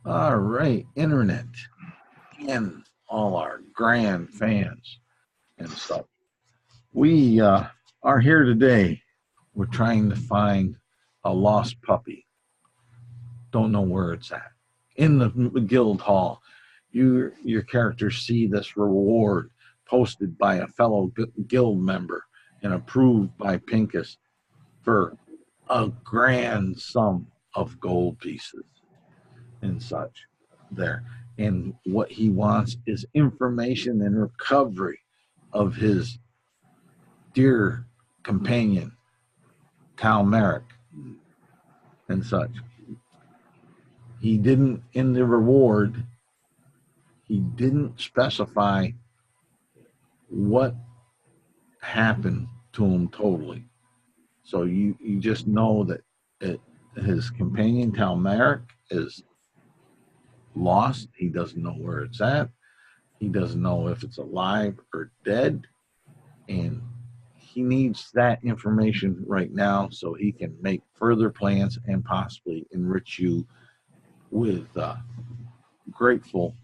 All right, Internet, and all our grand fans and stuff. We are here today. We're trying to find a lost puppy. Don't know where it's at. In the guild hall, your characters see this reward posted by a fellow guild member and approved by Pincus for a grand sum of gold pieces and such there. And what he wants is information and recovery of his dear companion, Talmeric, and such. He didn't, in the reward, he didn't specify what happened to him totally. So you just know that his companion, Talmeric, is lost. He doesn't know where it's at. He doesn't know if it's alive or dead. And he needs that information right now so he can make further plans and possibly enrich you with grateful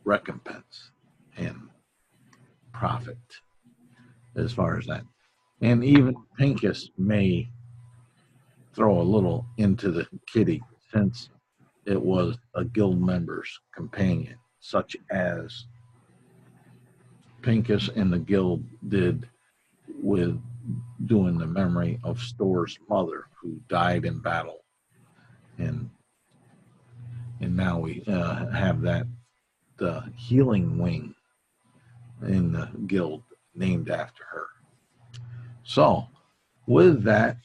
recompense and profit as far as that. And even Pincus may throw a little into the kitty since it was a guild member's companion, such as Pincus and the guild did with doing the memory of Storr's mother, who died in battle. And now we have that the healing wing in the guild named after her. So with that,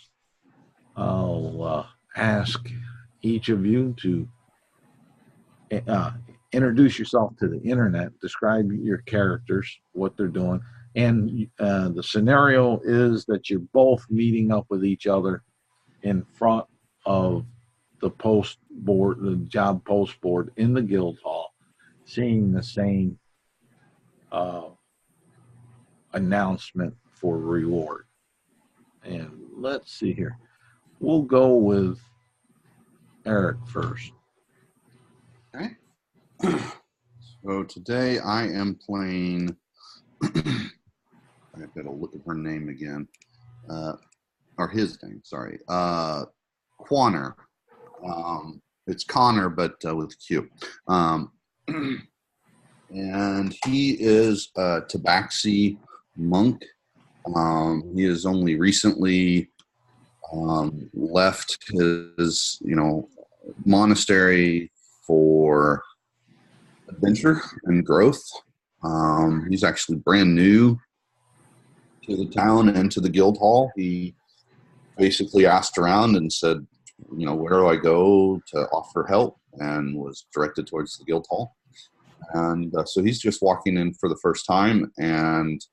I'll ask each of you to introduce yourself to the internet, describe your characters, what they're doing, and the scenario is that you're both meeting up with each other in front of the post board, the job post board in the guild hall, seeing the same announcement for reward. And let's see here. We'll go with Eric first. Okay. So today I am playing, I've got to look at her name again, or his name, sorry, Quanner. It's Connor, but with Q. And he is a Tabaxi monk. He has only recently left his, monastery for adventure and growth. He's actually brand new to the town and to the guild hall. He basically asked around and said, where do I go to offer help, and was directed towards the guild hall. And so he's just walking in for the first time and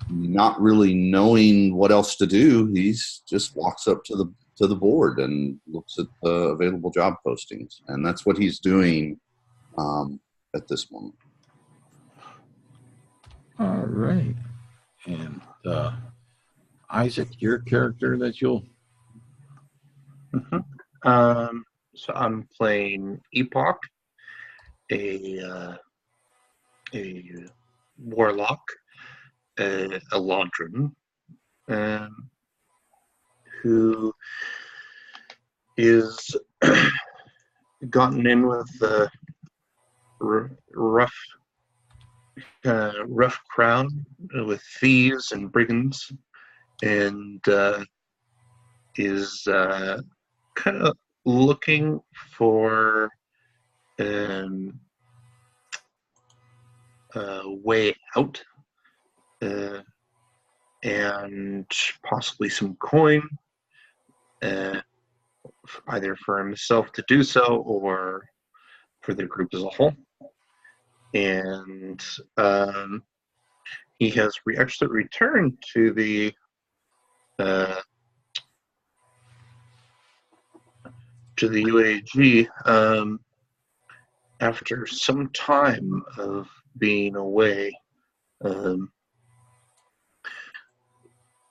not really knowing what else to do. He's just walks up to the board and looks at the available job postings, and that's what he's doing at this moment. All right. And Isaac, your character that you'll... So I'm playing Epoch, a warlock, a Eladrin, who is gotten in with the rough crowd with thieves and brigands, and is kind of looking for a way out, and possibly some coin, either for himself to do so or for the group as a whole. And he has actually returned to the UAG after some time of being away,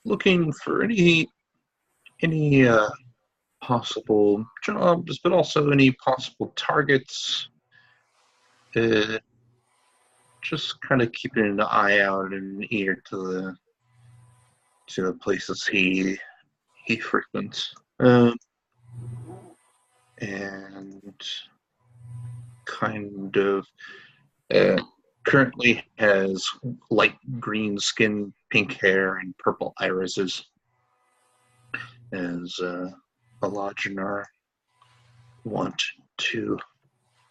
looking for any possible jobs, but also any possible targets just kind of keeping an eye out and an ear to the places he frequents, and kind of currently has light green skin, pink hair, and purple irises, as Alajanar want to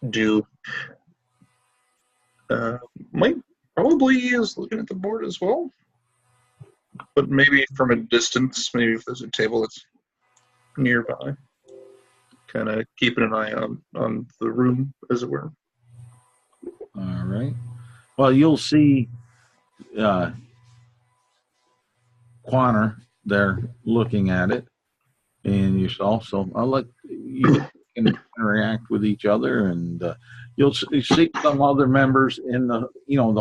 do. Might probably is looking at the board as well, but maybe from a distance. Maybe if there's a table that's nearby, kind of keeping an eye on the room, as it were. All right. Well, you'll see Quanner there looking at it, and yourself. So I'll let you can interact with each other, and you'll see some other members in the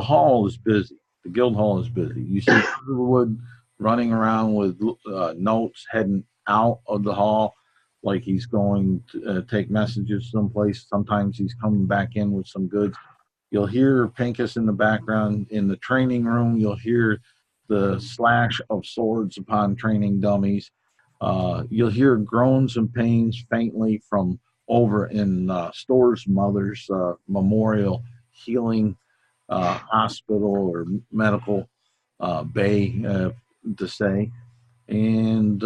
hall is busy. The guild hall is busy. You see Wood running around with notes, heading out of the hall like he's going to take messages someplace. Sometimes he's coming back in with some goods. You'll hear Pincus in the background. In the training room, you'll hear the slash of swords upon training dummies. You'll hear groans and pains faintly from over in Store's mother's memorial healing hospital or medical bay, to say. And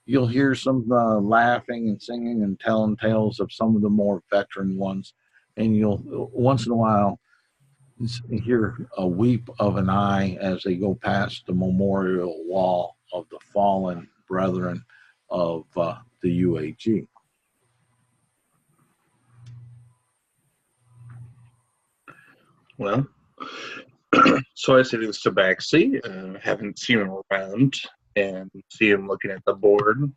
you'll hear some laughing and singing and telling tales of some of the more veteran ones. And you'll once in a while hear a weep of an eye as they go past the memorial wall of the fallen brethren of the UAG. Well, so I say to Tabaxi, haven't seen him around, and see him looking at the board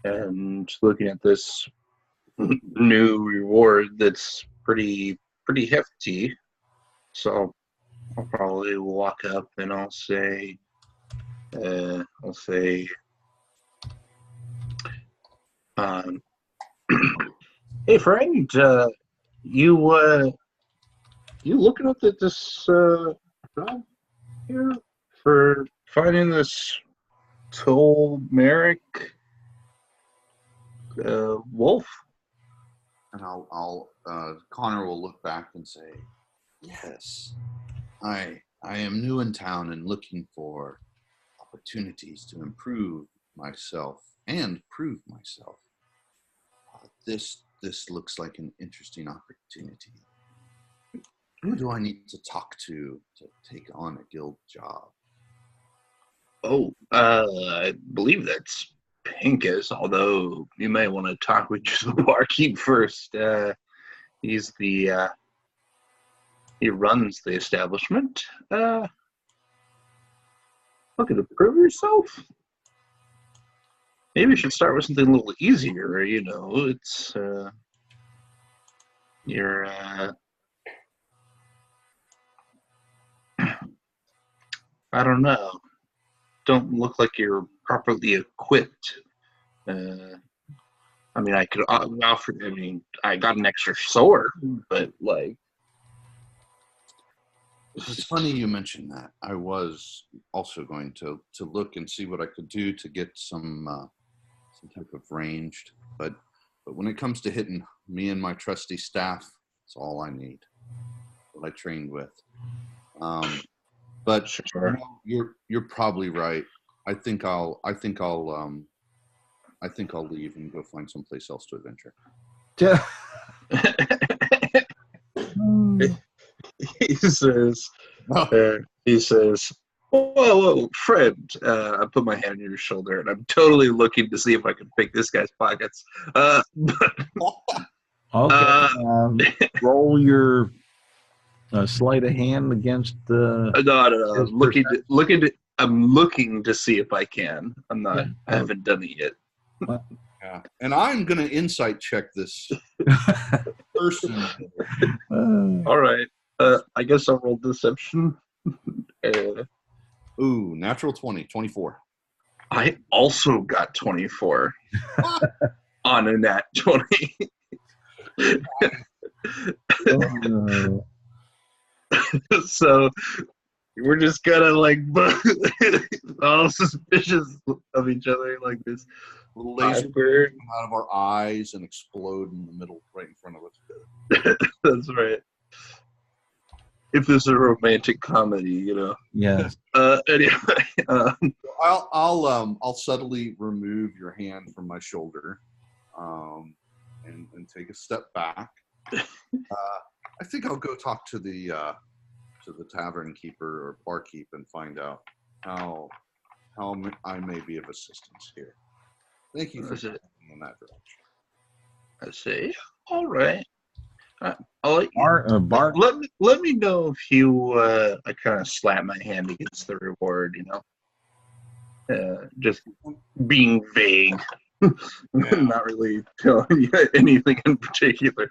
and looking at this new reward that's pretty hefty. So I'll probably walk up and I'll say, hey friend, you looking up at this job here for finding this Talmeric wolf? And Connor will look back and say, yes, I am new in town and looking for opportunities to improve myself and prove myself. This looks like an interesting opportunity. Who do I need to talk to take on a guild job? Oh, I believe that's Pincus, although you may want to talk with the barkeep first. He's he runs the establishment. Looking to prove yourself? Maybe you should start with something a little easier, it's you're I don't know. Don't look like you're properly equipped. I could offer. I got an extra sword, but like. It's funny you mentioned that. I was also going to look and see what I could do to get some type of ranged, but when it comes to hitting, me and my trusty staff, it's all I need. What I trained with. But sure. You're probably right. I think I'll leave and go find someplace else to adventure. He says, whoa, friend. I put my hand on your shoulder, and I'm totally looking to see if I can pick this guy's pockets. Okay. Roll your sleight of hand against the. No. I'm looking to see if I can. I'm not. Yeah. I haven't done it yet. Yeah, and I'm gonna insight check this person. All right. I guess I'll roll deception. Ooh, natural 20, 24. I also got 24 on a nat 20. Oh, So we're just kind of like all suspicious of each other, like this Little laser awkward. come out of our eyes and explode in the middle, right in front of us. That's right. If this is a romantic comedy, yes. Anyway, I'll subtly remove your hand from my shoulder, and take a step back. I think I'll go talk to the tavern keeper or barkeep and find out how I may be of assistance here. Thank you for That's it. in that direction. I see. All right. I'll let you. Bart, Let me know if you. I kind of slap my hand against the reward. Just being vague, not really telling you anything in particular.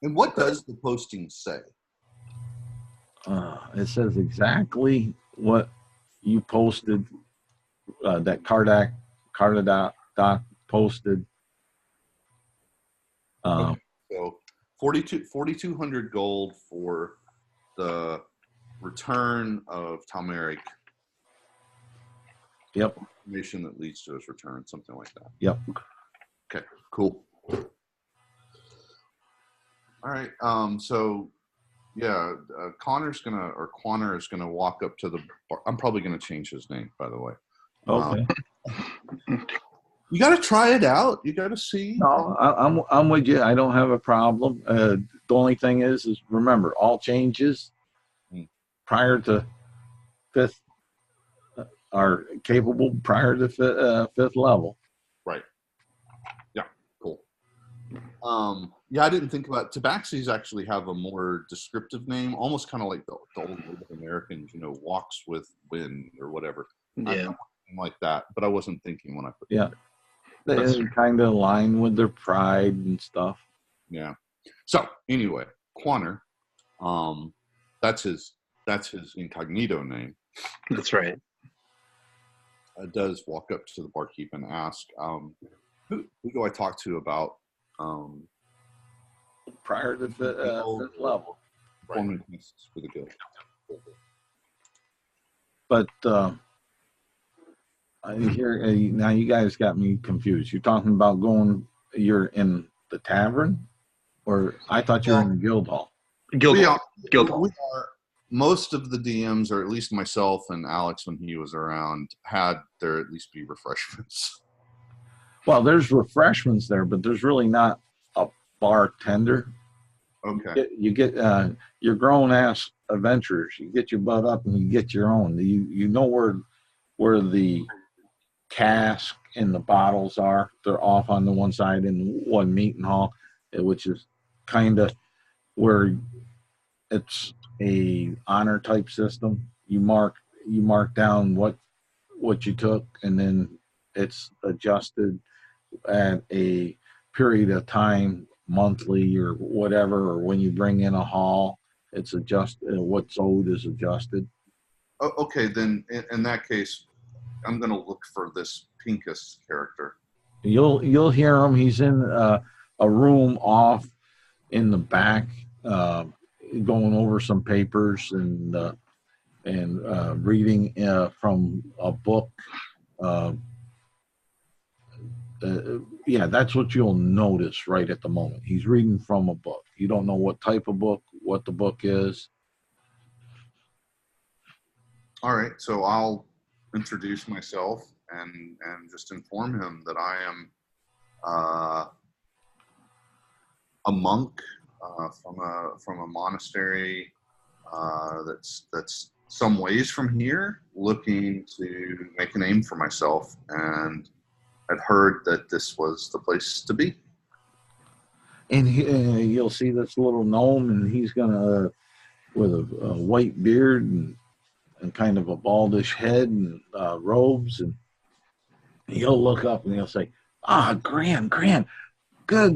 And what does the posting say? it says exactly what you posted, that Caradoc posted. Okay. So 4,200 gold for the return of Talmeric. Yep. Information that leads to his return, something like that. Yep. Okay, cool. All right. So yeah, Quaner is gonna walk up to the bar. I'm probably gonna change his name, by the way. Okay. You got to try it out. You got to see. No, I'm with you. I don't have a problem. The only thing is remember, all changes prior to fifth are capable prior to fifth level. Right. Yeah. Cool. Yeah, I didn't think about Tabaxis actually have a more descriptive name, almost kind of like the old Native Americans, walks with wind or whatever. Yeah. Like that, but I wasn't thinking when I put. Yeah. They kind of align with their pride and stuff. Yeah. So anyway, Quaner, that's his incognito name. That's right. Does walk up to the barkeep and ask, who do I talk to about prior to fifth level? Forming pieces for the guild. But here now you guys got me confused. You're talking about you're in the tavern, or I thought you were in the guild hall. Guild hall. We are. Most of the DMs, or at least myself and Alex when he was around, had there at least be refreshments. Well, there's refreshments there, but there's really not a bartender. Okay. You get your grown ass adventurers. You get your butt up and you get your own. You know where the cask and the bottles are. They're off on the one side in one meeting hall, which is kind of where it's a honor type system. You mark down what you took, and then it's adjusted at a period of time, monthly or whatever, or when you bring in a haul, it's adjusted. What's owed is adjusted. Oh, okay, then in that case, I'm going to look for this Pincus character. You'll hear him. He's in a room off in the back, going over some papers and reading from a book. Yeah, that's what you'll notice right at the moment. He's reading from a book. You don't know what type of book, what the book is. All right, so I'll introduce myself and just inform him that I am a monk from a monastery that's some ways from here, looking to make a name for myself, and I'd heard that this was the place to be. And you'll see this little gnome, and he's gonna with a white beard and kind of a baldish head and robes, and he'll look up and he'll say, Gran, good.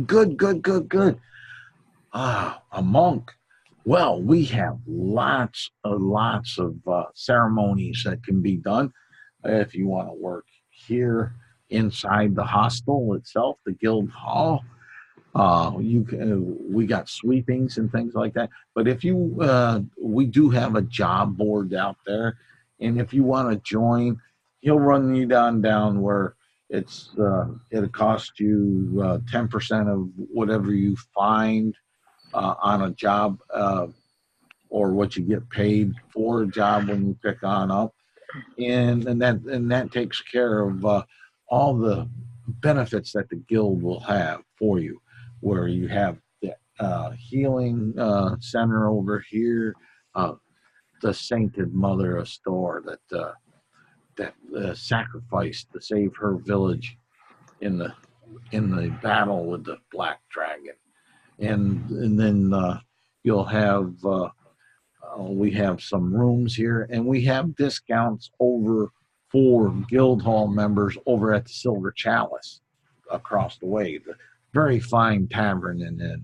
A monk. Well, we have lots of ceremonies that can be done if you want to work here inside the hostel itself, the guild hall. You can, we got sweepings and things like that. But if you, we do have a job board out there, and if you want to join, he'll run you down where it'll cost you 10% of whatever you find on a job, or what you get paid for a job when you pick on up, and that takes care of all the benefits that the guild will have for you, where you have the healing center over here, uh, the sainted mother of Store that sacrificed to save her village in the battle with the black dragon, and then you'll have we have some rooms here, and we have discounts over for guild hall members over at the Silver Chalice across the way, the very fine tavern and inn.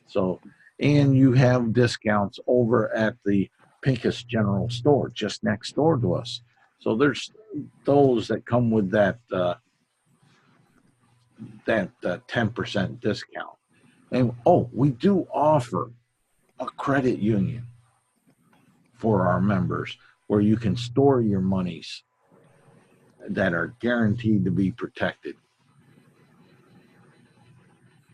So, and you have discounts over at the Pincus General Store just next door to us. So there's those that come with that 10% discount. And oh, we do offer a credit union for our members where you can store your monies that are guaranteed to be protected.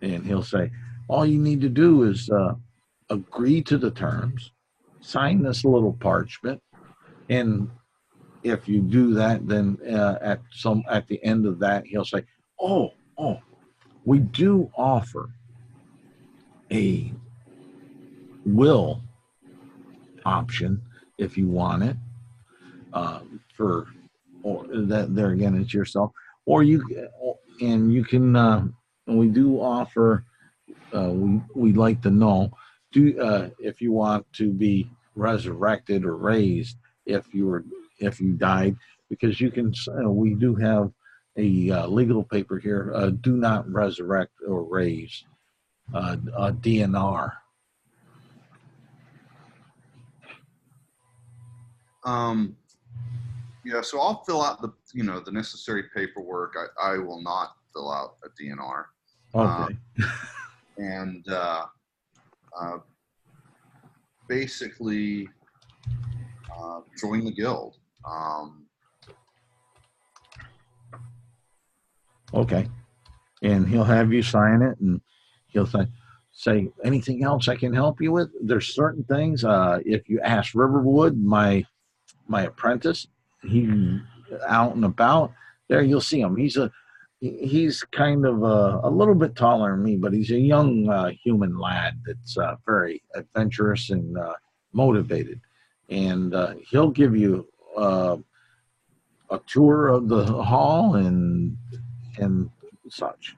And he'll say, all you need to do is agree to the terms, sign this little parchment, and if you do that, then at the end of that, he'll say, oh, we do offer a will option if you want it, for, or that there again, it's yourself, or you can, and we do offer, we'd like to know, if you want to be resurrected or raised if you died, because you can, we do have a legal paper here, do not resurrect or raise, a DNR. Yeah, so I'll fill out the necessary paperwork. I will not fill out a DNR. Okay. And basically join the guild. Okay. And he'll have you sign it, and he'll say anything else I can help you with. There's certain things. If you ask Riverwood, my apprentice, he out and about there, you'll see him. He's kind of a little bit taller than me, but he's a young human lad that's very adventurous and motivated. And he'll give you a tour of the hall and such.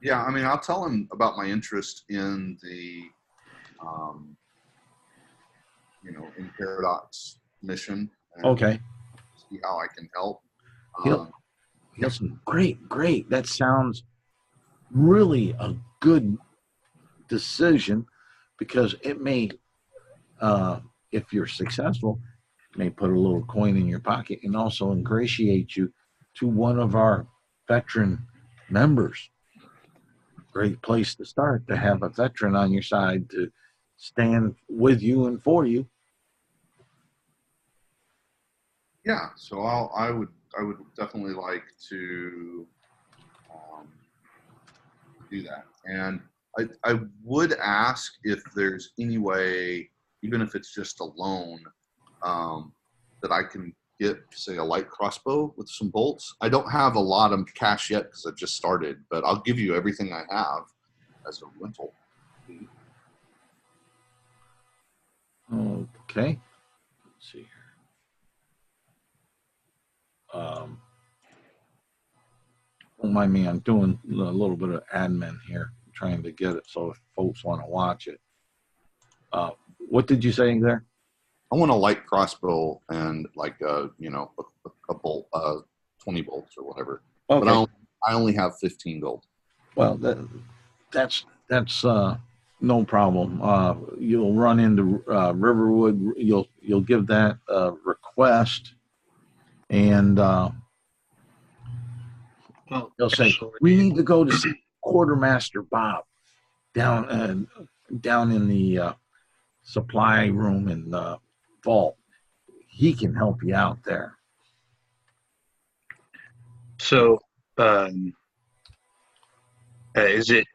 Yeah, I mean, I'll tell him about my interest in the, in Caradoc's mission. And Okay. see how I can help. He'll say, great. That sounds really a good decision, because it may, if you're successful, may put a little coin in your pocket and also ingratiate you to one of our veteran members. Great place to start, to have a veteran on your side to stand with you and for you. Yeah, so I would definitely like to do that. And I would ask if there's any way, even if it's just a loan, that I can get, say, a light crossbow with some bolts. I don't have a lot of cash yet because I've just started, but I'll give you everything I have as a rental. Okay. Let's see here. Don't mind me, I'm doing a little bit of admin here, trying to get it so if folks want to watch it. What did you say there? I want a light crossbow and like a bolt, 20 bolts or whatever. Okay. But I only have 15 gold. Well, that's no problem. You'll run into Riverwood. You'll give that request, and they'll say, we need to go to see Quartermaster Bob down in the supply room in the vault. He can help you out there. So, is it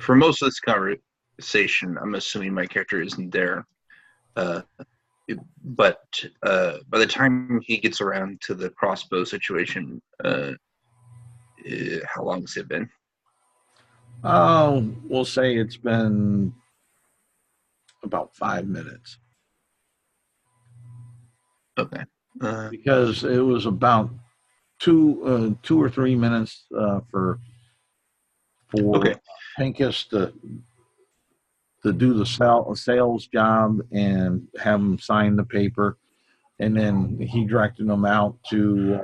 for most of this conversation? I'm assuming my character isn't there, but by the time he gets around to the crossbow situation, how long has it been? We'll say it's been about 5 minutes. Okay. Because it was about 2 or 3 minutes for Okay. Pincus to do the sales job and have him sign the paper, and then he directed them out to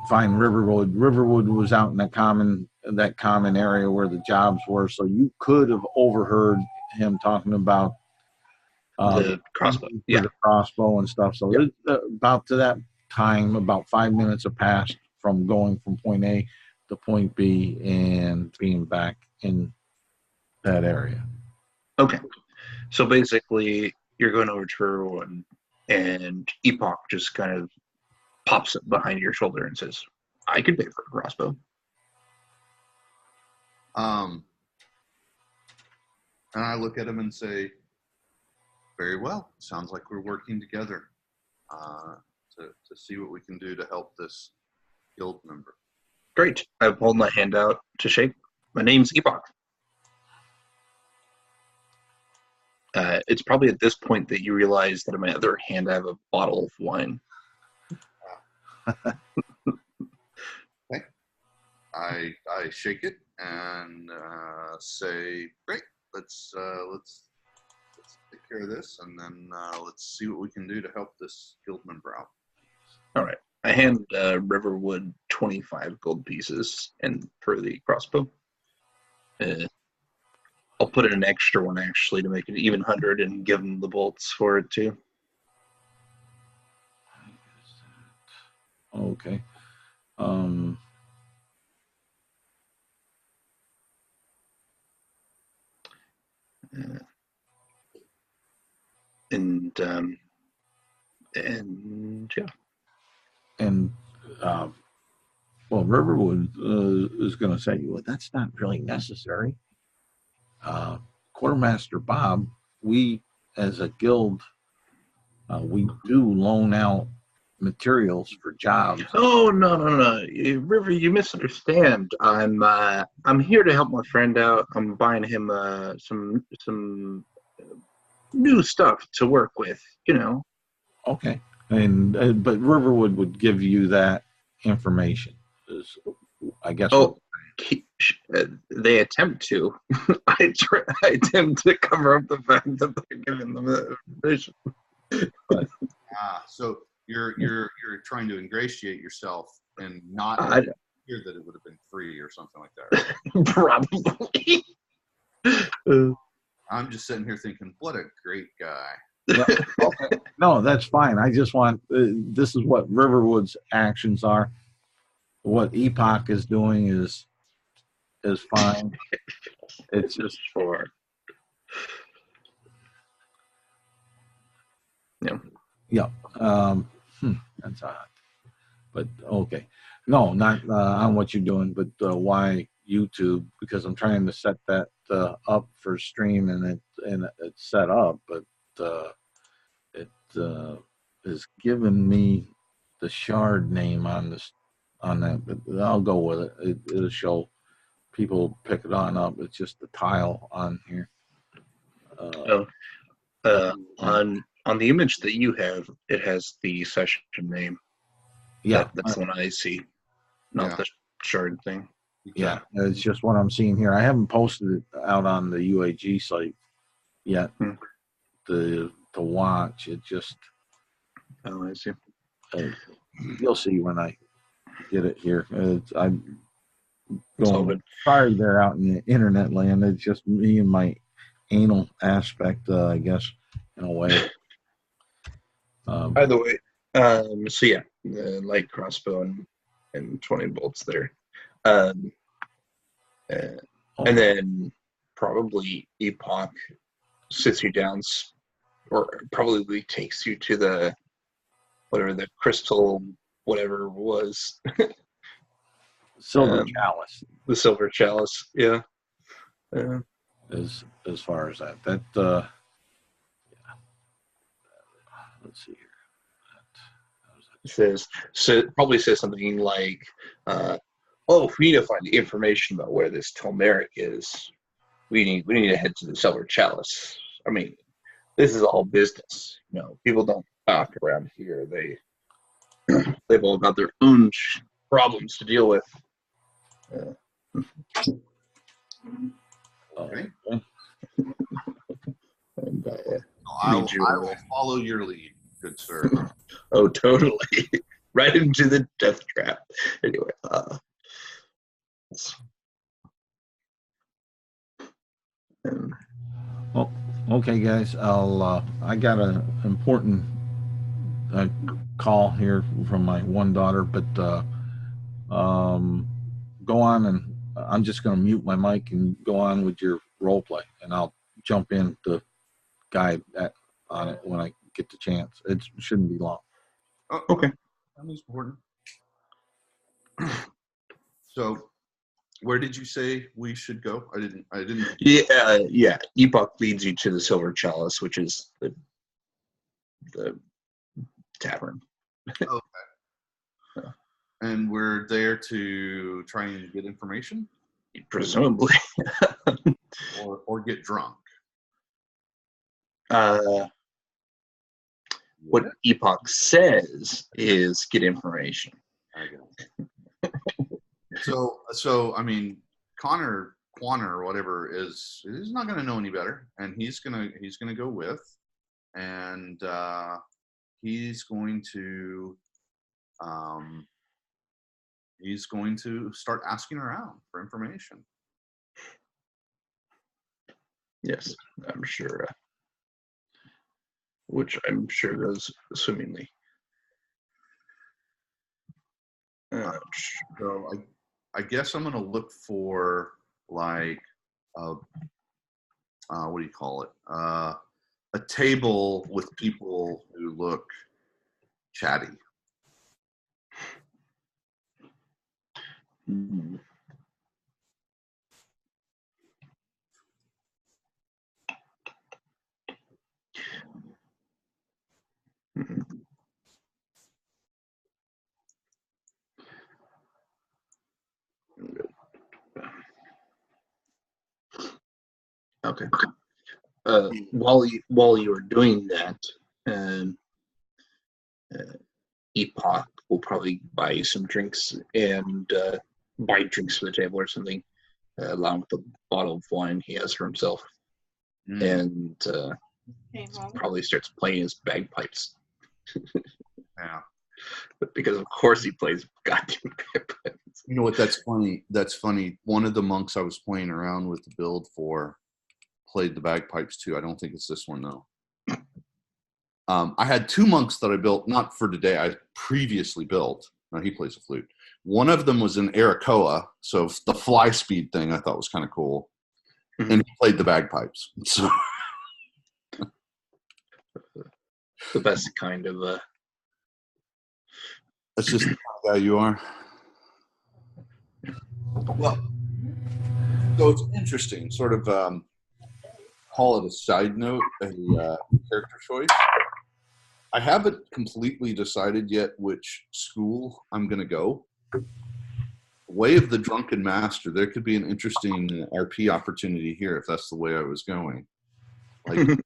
find Riverwood. Riverwood was out in that common area where the jobs were, so you could have overheard him talking about the crossbow, the crossbow and stuff. So it's about to that time, about 5 minutes have passed from going from point A to point B and being back in that area. Okay, so basically, you're going over to Riverwood, and Epoch just kind of pops up behind your shoulder and says, "I could pay for a crossbow." And I look at him and say, "Very well. Sounds like we're working together to see what we can do to help this guild member." Great. I hold my hand out to shake. My name's Epoch. It's probably at this point that you realize that in my other hand I have a bottle of wine. Okay. I shake it and say, "Great. Let's take care of this, and then let's see what we can do to help this guild member out." All right. I hand Riverwood 25 gold pieces and for the crossbow. I'll put in an extra one actually to make it even 100 and give him the bolts for it too. Okay. And yeah. And well, Riverwood is going to say, "Well, that's not really necessary." Quartermaster Bob, we as a guild, we do loan out materials for jobs. Oh no, River, you misunderstand. I'm here to help my friend out. I'm buying him some new stuff to work with. You know. Okay, and but Riverwood would give you that information. I guess. Oh, they attempt to. I attempt to cover up the fact that they're giving them the information. So you're trying to ingratiate yourself and not hear that it would have been free or something like that. Right? Probably. I'm just sitting here thinking, what a great guy. Yeah, okay. No, that's fine. I just want this is what Riverwood's actions are. What Epoch is doing is fine. It's just sure. Yeah. That's odd. But okay. No, not on what you're doing, but why YouTube? Because I'm trying to set that up for stream, and it's set up, but it is giving me the shard name on that. But I'll go with it. It'll show people pick it up. It's just the tile on here. On the image that you have, it has the session name. Yeah, that's the one I see, not the shard thing. Yeah, it's just what I'm seeing here. I haven't posted it out on the UAG site yet to watch. It just. Oh, I see. You'll see when I get it here. I'm going sorry they're out in the internet land. It's just me and my anal aspect, I guess, in a way. By the way, so yeah, the light crossbow and and 20 volts there. Um, uh, and then probably Epoch sits you down, or probably takes you to the crystal, whatever it was. Silver chalice. The silver chalice, yeah. As far as that, yeah. Let's see here. Probably says something like, if we need to find information about where this Talmeric is, we need to head to the silver chalice. I mean, this is all business. People don't talk around here. They've all got their own problems to deal with. Okay. And I will follow your lead, good sir. Oh, totally. Right into the death trap. Anyway, well, okay, guys. I got an important call here from my one daughter, but go on, and I'm just going to mute my mic and go on with your role play, and I'll jump in to guide on it when I get the chance. It shouldn't be long. Oh, okay. That was important. So, where did you say we should go? I didn't. Yeah. Epoch leads you to the silver chalice, which is the tavern. Okay. And we're there to try and get information, presumably, or get drunk. What Epoch says is get information. I So I mean, Quanner or whatever is not going to know any better, and he's gonna go with, and he's going to start asking around for information. Yes, I'm sure. Which I'm sure goes swimmingly. So I guess I'm going to look for like what do you call it? A table with people who look chatty. Mm-hmm. Okay. While you are doing that, Epoch will probably buy you some drinks and buy drinks for the table or something, along with a bottle of wine he has for himself, and probably starts playing his bagpipes. Yeah. But because of course he plays goddamn bagpipes. You know what? That's funny. One of the monks I was playing around with the build for played the bagpipes too. I don't think it's this one though. I had two monks that I built, not for today. I previously built. No, he plays a flute. One of them was an Arakoa, so the fly speed thing I thought was kind of cool, and he played the bagpipes. So the best kind of. That's just the guy you are. Well, so it's interesting. Sort of call it a side note, a character choice. I haven't completely decided yet which school I'm going to go. Way of the Drunken Master, there could be an interesting RP opportunity here if that's the way I was going. Like,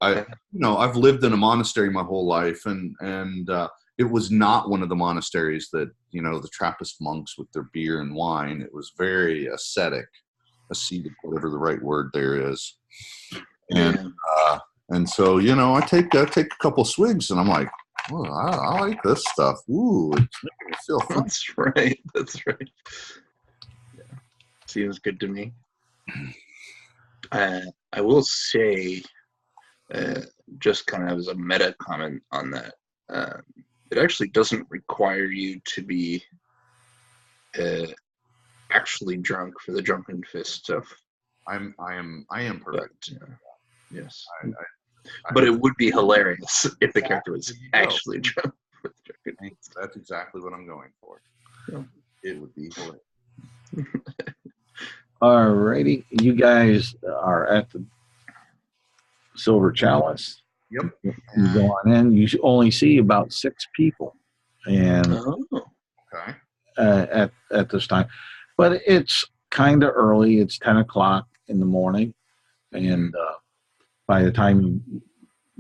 I've lived in a monastery my whole life, and it was not one of the monasteries that, the Trappist monks with their beer and wine. It was very ascetic, ascetic, whatever the right word there is. And so, I take a couple swigs, and I'm like, oh, I like this stuff. Ooh, it's making me feel fun. That's right. Yeah. Seems good to me. I will say, just kind of as a meta comment on that, It actually doesn't require you to be actually drunk for the drunken fist stuff. I am perfect. But, yes. But it would be hilarious if the character was actually drunk. That's exactly what I'm going for. Yeah. It would be hilarious. Alrighty, you guys are at the Silver Chalice. Yep. You go on in. You only see about 6 people, and Okay. at this time, but it's kind of early. It's 10 o'clock in the morning, and by the time you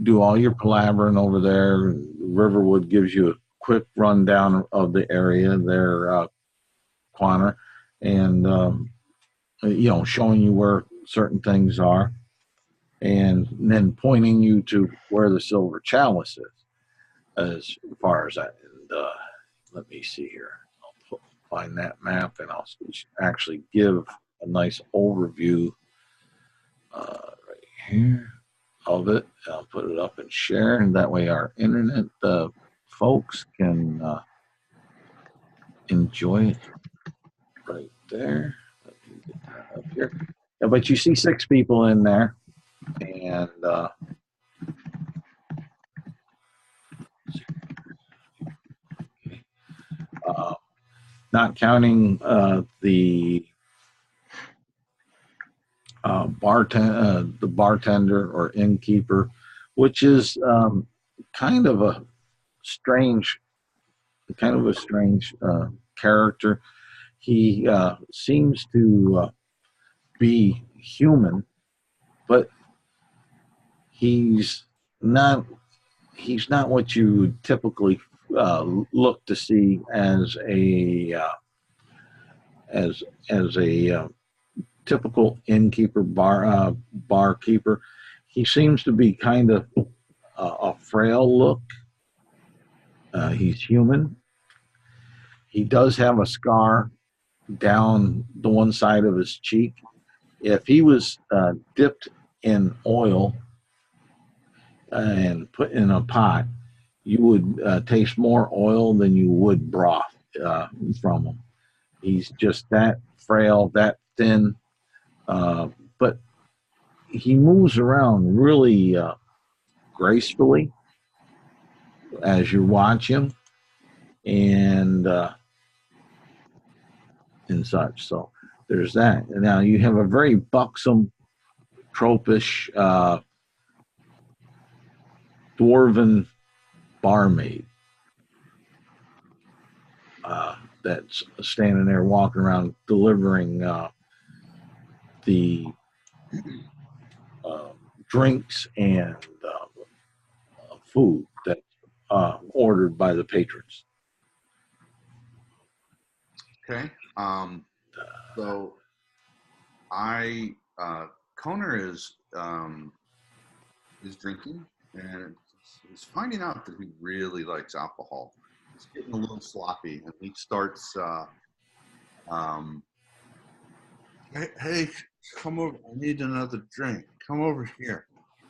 do all your palavering over there, Riverwood gives you a quick rundown of the area there, Quanner, and showing you where certain things are, and then pointing you to where the Silver Chalice is, as far as that. And let me see here. I'll find that map, and I'll actually give a nice overview right here of it. I'll put it up and share, and that way our internet folks can enjoy it right there. Let me get that up here. Yeah, but you see 6 people in there, and not counting the bartender or innkeeper, which is kind of a strange character. He seems to be human, but he's not what you would typically look to see as a typical innkeeper, barkeeper. He seems to be kind of a frail look. He's human. He does have a scar down the one side of his cheek. If he was dipped in oil and put in a pot, you would taste more oil than you would broth from him. He's just that frail, that thin, but he moves around really gracefully as you watch him, and such. So there's that. And now you have a very buxom, tropish, dwarven barmaid that's standing there walking around delivering the drinks and food that's ordered by the patrons. Okay. So Coner is drinking, and he's finding out that he really likes alcohol. He's getting a little sloppy, and he starts hey, come over, I need another drink. Come over here.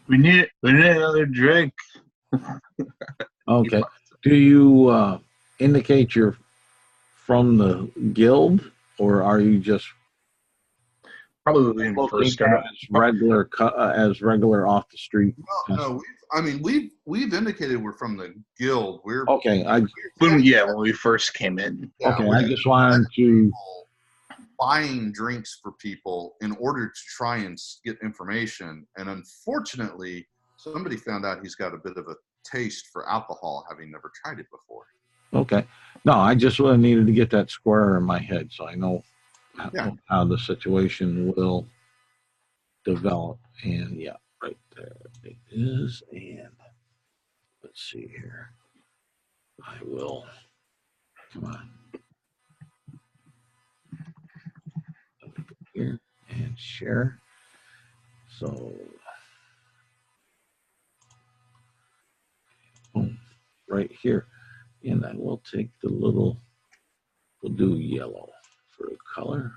We need another drink. Okay. Do you indicate you're from the guild, or are you just probably in first as regular off the street? No, we've indicated we're from the guild. We're okay. When we first came in. Yeah, okay, I just wanted to buying drinks for people in order to try and get information, and unfortunately, somebody found out he's got a bit of a taste for alcohol, having never tried it before. Okay. No, I just really needed to get that square in my head so I know how the situation will develop. And yeah, right there it is. And let's see here. I will. Come on. Here and share. So, boom, right here. And I will take the little, we'll do yellow for the color.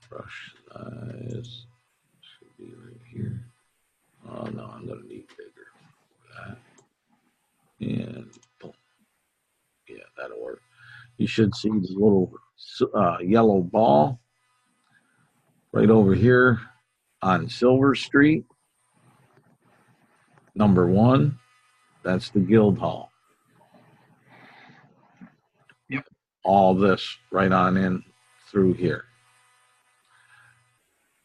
Brush size should be right here. Oh no, I'm gonna need bigger for that. And boom. Yeah, that'll work. You should see the little yellow ball right over here on Silver Street. Number 1, that's the Guild Hall. Yep. All this right on in through here.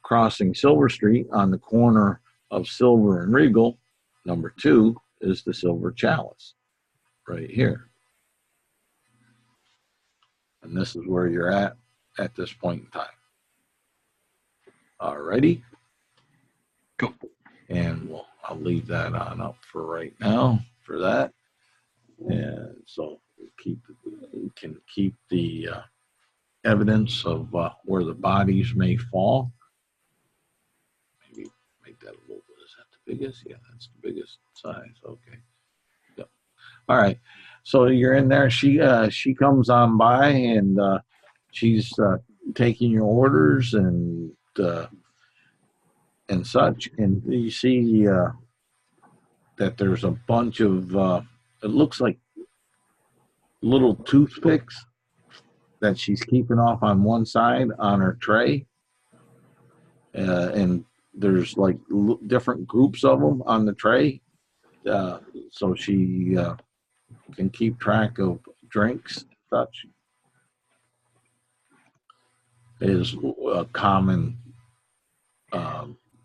Crossing Silver Street on the corner of Silver and Regal, number 2 is the Silver Chalice right here. And this is where you're at this point in time. Alrighty. Cool. And I'll leave that on up for right now for that. And so we can keep the evidence of where the bodies may fall. Maybe make that a little bit. Is that the biggest? Yeah, that's the biggest size. Okay. Yep. All right. So you're in there. She comes on by and she's taking your orders and such. And you see that there's a bunch of it looks like little toothpicks that she's keeping off on one side on her tray. And there's like different groups of them on the tray. So she can keep track of drinks and such. Is a common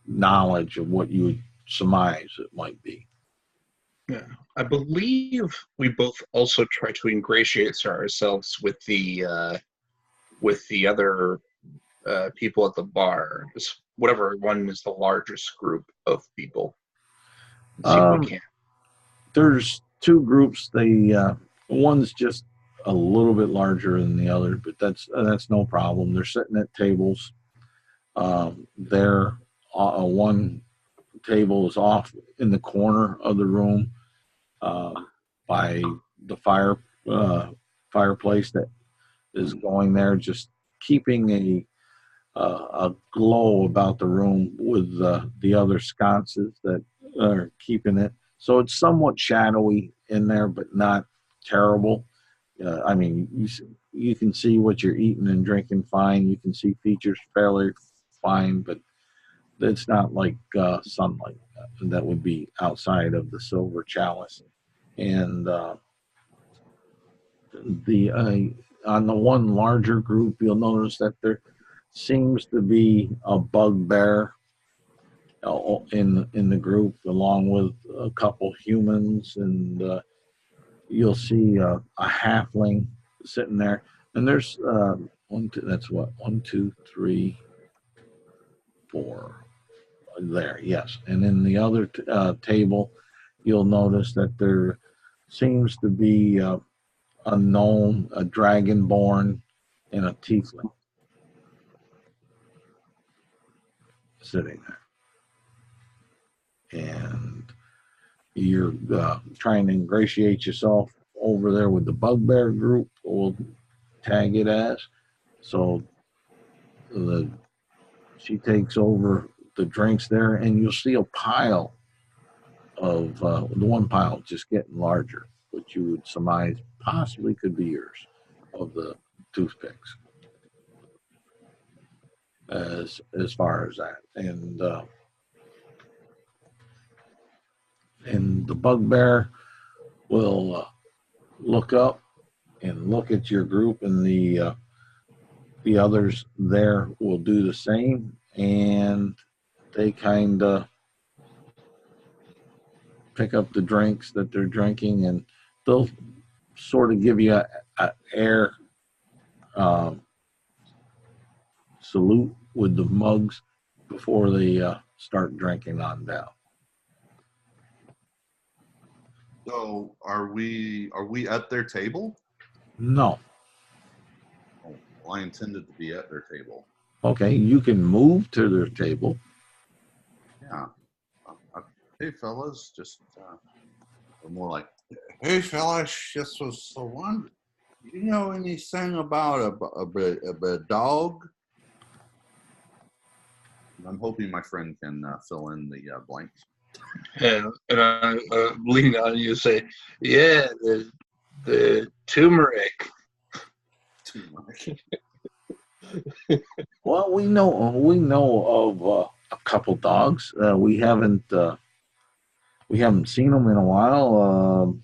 knowledge of what you would surmise it might be. Yeah, I believe we both also try to ingratiate ourselves with the other people at the bar, just whatever one is the largest group of people. Let's see if we can. There's 2 groups. One's just a little bit larger than the other, but that's no problem. They're sitting at tables. One table is off in the corner of the room by the fireplace that is going there, just keeping a glow about the room with the other sconces that are keeping it. So it's somewhat shadowy in there, but not terrible. I mean, you can see what you're eating and drinking fine. You can see features fairly fine, but it's not like sunlight that would be outside of the Silver Chalice. And on the one larger group, you'll notice that there seems to be a bugbear in the group, along with a couple humans, and you'll see a halfling sitting there. And there's that's what 1, 2, 3, 4 there. Yes, and in the other table, you'll notice that there seems to be a gnome, a dragonborn, and a tiefling sitting there. And you're trying to ingratiate yourself over there with the bugbear group, we'll tag it as. So she takes over the drinks there, and you'll see a pile of the one pile just getting larger, which you would surmise possibly could be yours, of the toothpicks. As far as that, and the bugbear will look up and look at your group, and the others there will do the same, and they kind of pick up the drinks that they're drinking, and they'll sort of give you a air salute with the mugs before they start drinking on down. So are we at their table? No. Oh, well, I intended to be at their table. Okay, you can move to their table. Yeah. Hey fellas, just more like, hey fellas, just was so wondering, you know anything about a dog? I'm hoping my friend can fill in the blanks. And I lean on you and say, yeah, the turmeric. Turmeric. Well, we know of a couple dogs. We haven't seen them in a while,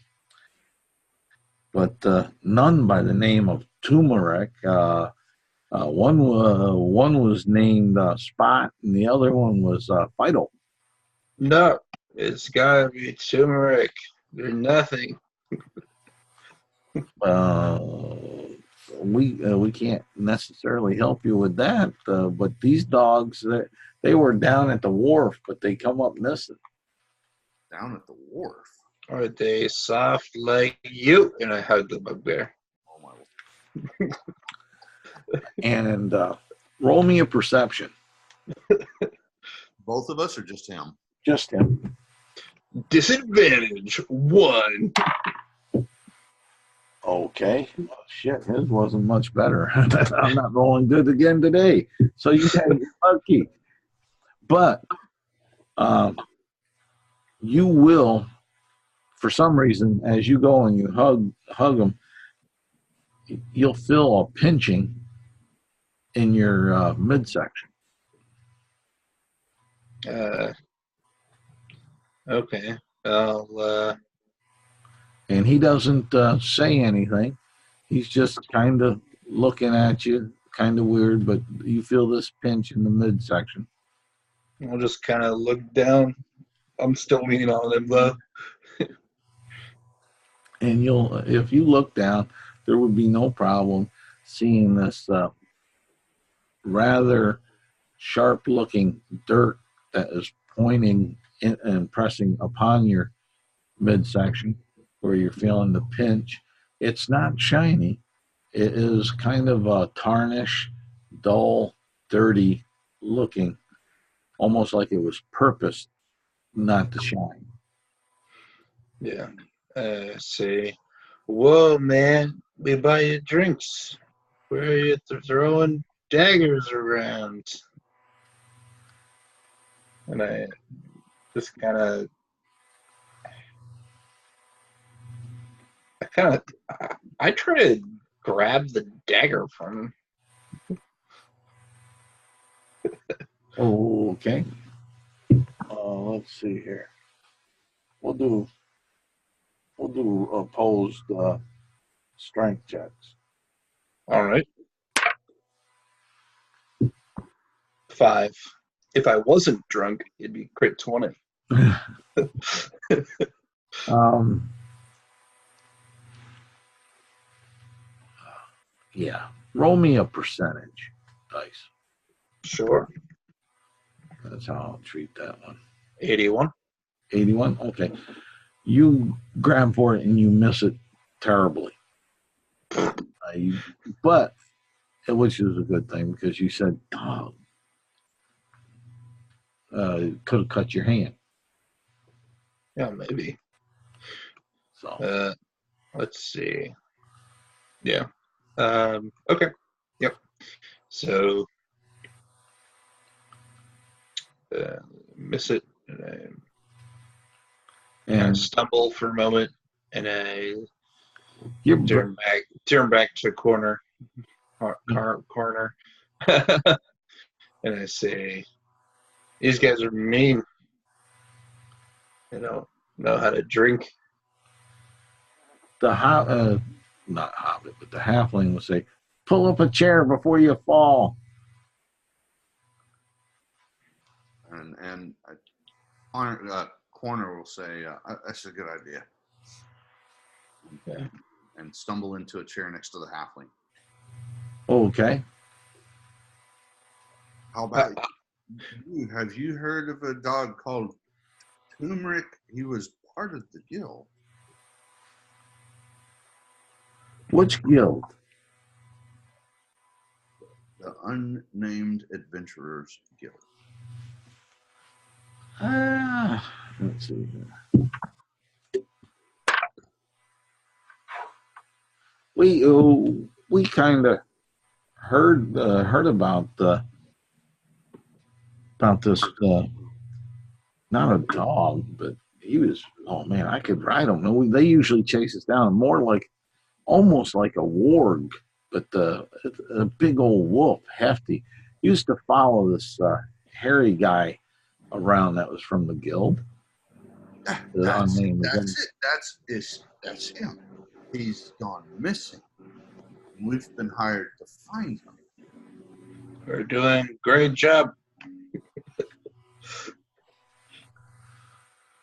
but none by the name of Turmeric. One was named Spot, and the other one was Fido. No, it's gotta be turmeric. They're nothing. We can't necessarily help you with that, but these dogs, they were down at the wharf, but they come up missing. Down at the wharf. Are they soft like you? And I hug the bugbear. Oh my. And roll me a perception. Both of us or just him? Just him. Disadvantage 1. Okay. Well, shit, his wasn't much better. I'm not rolling good again today. So you had your lucky. But you will, for some reason, as you go and you hug them, you'll feel a pinching in your midsection. Okay. And he doesn't say anything. He's just kind of looking at you, kind of weird, but you feel this pinch in the midsection. I'll just kind of look down. I'm still leaning on him, though. And if you look down, there would be no problem seeing this rather sharp-looking dirt that is pointing in and pressing upon your midsection where you're feeling the pinch. It's not shiny. It is kind of a tarnish, dull, dirty looking, almost like it was purposed not to shine. Yeah. Say, whoa, man, we buy you drinks. Where are you throwing daggers around? And I just I try to grab the dagger from him. Okay. Let's see here. We'll do opposed strength checks. All right. 5. If I wasn't drunk, it'd be crit 20. Yeah. Roll me a percentage dice. Sure. That's how I'll treat that one. 81. 81? Okay. You grab for it and you miss it terribly. But, which is a good thing because you said, dog. Could have cut your hand. Yeah, maybe. So let's see. Yeah. Okay. Yep. So miss it, and I stumble for a moment, and I turn back to corner, and I say, "These guys are mean. They don't know how to drink." Not Hobbit, but the halfling will say, "Pull up a chair before you fall." And corner will say, "That's a good idea." Okay. And stumble into a chair next to the halfling. Okay. How about you? Have you heard of a dog called Talmeric? He was part of the guild. Which guild? The Unnamed Adventurers Guild. Let's see here. We kind of heard about this not a dog, but he was. Oh man, I could ride him. No, they usually chase us down more like almost like a warg, but a big old wolf, hefty. Used to follow this hairy guy around that was from the guild. The unnamed. That's him. He's gone missing. We've been hired to find him. We're doing a great job.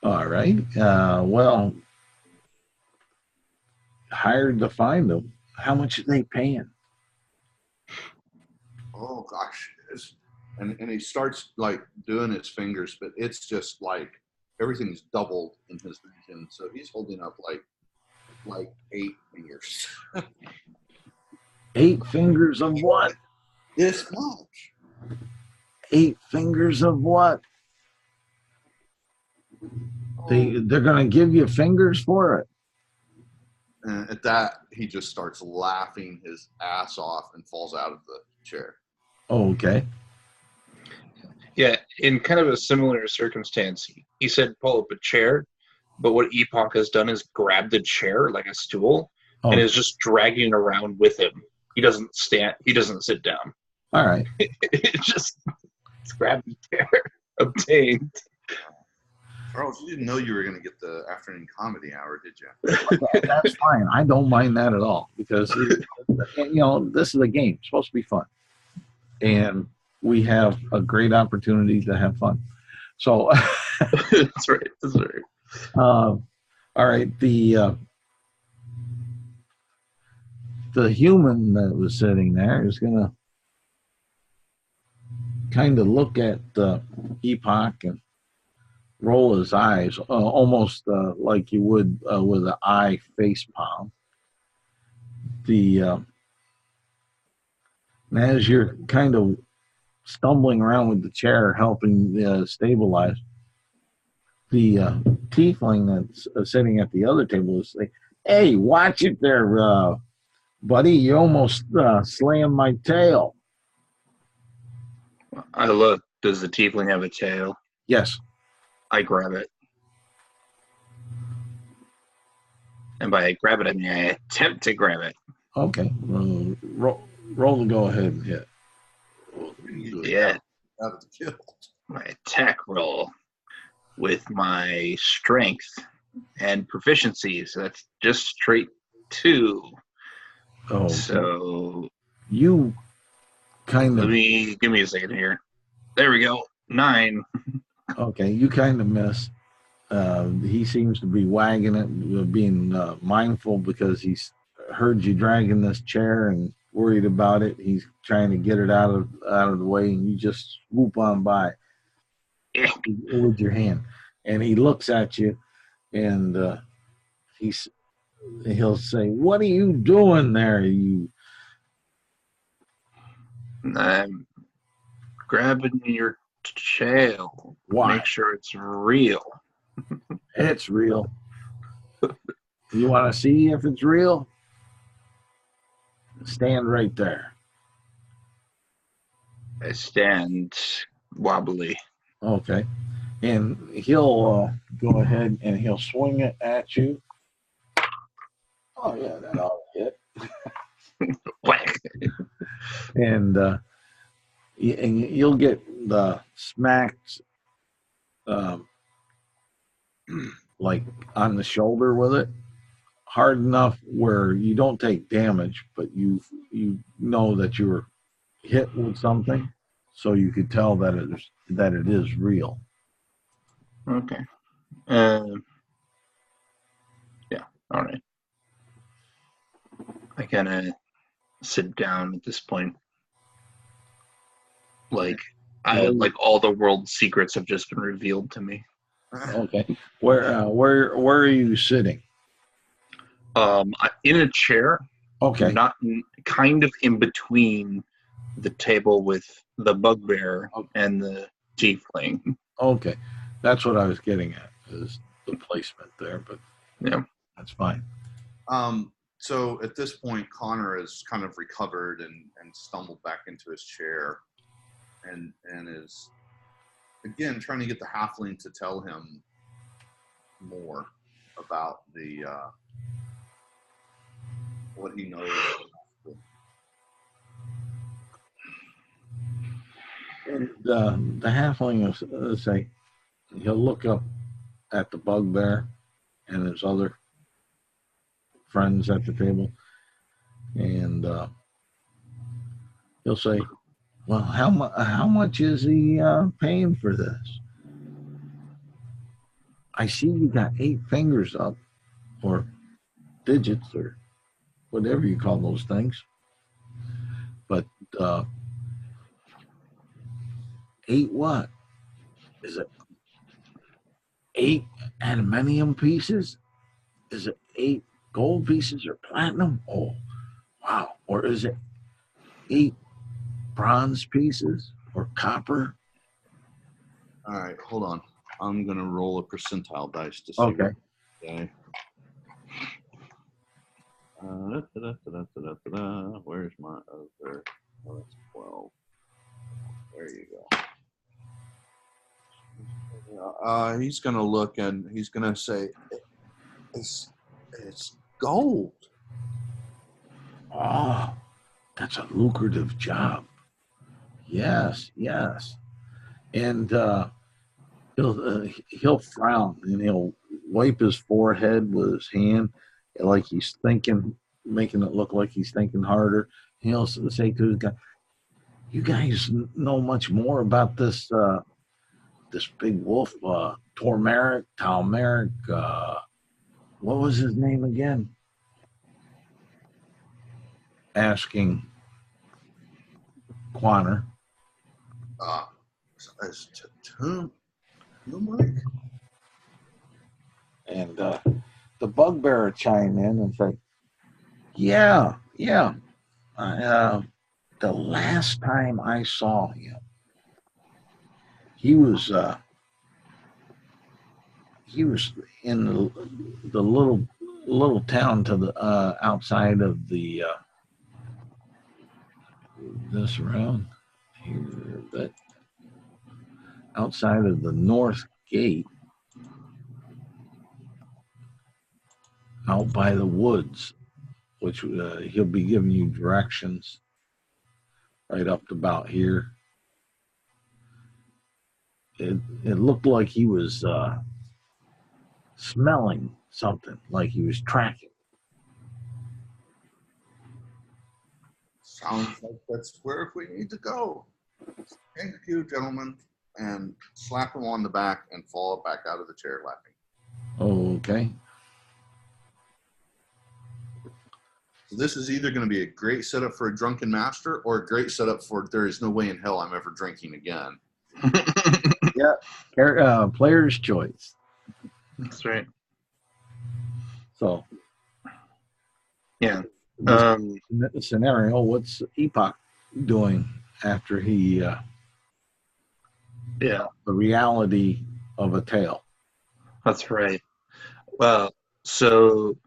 All right. Well, hired to find them. How much are they paying? Oh gosh, and he starts like doing his fingers, but it's just like everything's doubled in his vision. So he's holding up like 8 fingers. 8 fingers of what? This much. 8 fingers of what? They're going to give you fingers for it. And at that, he just starts laughing his ass off and falls out of the chair. Oh, okay. Yeah, in kind of a similar circumstance, he said pull up a chair, but what Epoch has done is grab the chair like a stool and is just dragging it around with him. He doesn't stand. He doesn't sit down. All right. It's grab the chair. Obtained. Charles, you didn't know you were going to get the afternoon comedy hour, did you? That's fine. I don't mind that at all because, this is a game. It's supposed to be fun. And we have a great opportunity to have fun. So That's right. That's right. All right. The human that was sitting there is going to kind of look at Epoch and roll his eyes, almost like you would with an eye face palm. As you're kind of stumbling around with the chair, helping stabilize, the tiefling that's sitting at the other table is saying, "Hey, watch it there, buddy! You almost slammed my tail." I look. Does the tiefling have a tail? Yes. I grab it. And by grab it, I mean I attempt to grab it. Okay. Roll the go ahead and hit. Yeah. Out of the kill. My attack roll with my strength and proficiency. So that's just straight 2. Oh. So you kind of. Give me a second here. There we go. 9. Okay, you kind of miss. He seems to be wagging it, being mindful because he's heard you dragging this chair and worried about it. He's trying to get it out of the way, and you just swoop on by with your hand. And he looks at you, and he'll say, "What are you doing there? I'm grabbing your tail. Why? Make sure it's real." It's real. You want to see if it's real? Stand right there. I stand wobbly. Okay. And he'll go ahead and he'll swing it at you. Oh, yeah, that ought to hit. Whack. And you'll get smacked like on the shoulder with it, hard enough where you don't take damage, but you know that you were hit with something, so you could tell that it is real. Okay. Yeah. All right. I kind of sit down at this point. Like all the world's secrets have just been revealed to me. Okay. Where are you sitting? In a chair. Okay. Not kind of in between the table with the bugbear and the tiefling. Okay. That's what I was getting at, is the placement there, but yeah, that's fine. So at this point, Connor has kind of recovered and stumbled back into his chair and is again, trying to get the halfling to tell him more about the what he knows. And the halfling will say, he'll look up at the bugbear and his other friends at the table, and he'll say, well, how much is he paying for this? I see you got 8 fingers up, or digits, or whatever you call those things. But 8 what? Is it 8 adamantium pieces? Is it 8 gold pieces or platinum? Oh, wow. Or is it 8 bronze pieces or copper? All right, hold on. I'm going to roll a percentile dice to see. Okay. Okay. Where's my other? Oh, that's 12. There you go. He's going to look and he's going to say, it's gold. Oh, that's a lucrative job. Yes, yes. And he'll frown and he'll wipe his forehead with his hand, like he's thinking, making it look like he's thinking harder. He'll say to his guy, "You guys know much more about this this big wolf, Talmeric. What was his name again?" Asking Quanner. Turmeric? And the bugbear chime in and say, yeah. The last time I saw him, he was in the little town to the outside of the this around here, but outside of the north gate, out by the woods, which he'll be giving you directions right up to about here. It looked like he was smelling something, like he was tracking. Sounds like that's where we need to go. Thank you, gentlemen. And slap him on the back and fall back out of the chair laughing. Okay. So this is either going to be a great setup for a drunken master or a great setup for there is no way in hell I'm ever drinking again. Yeah. Player's choice. That's right. So. Yeah. This scenario, what's Epoch doing after he the reality of a tale? That's right. Well, so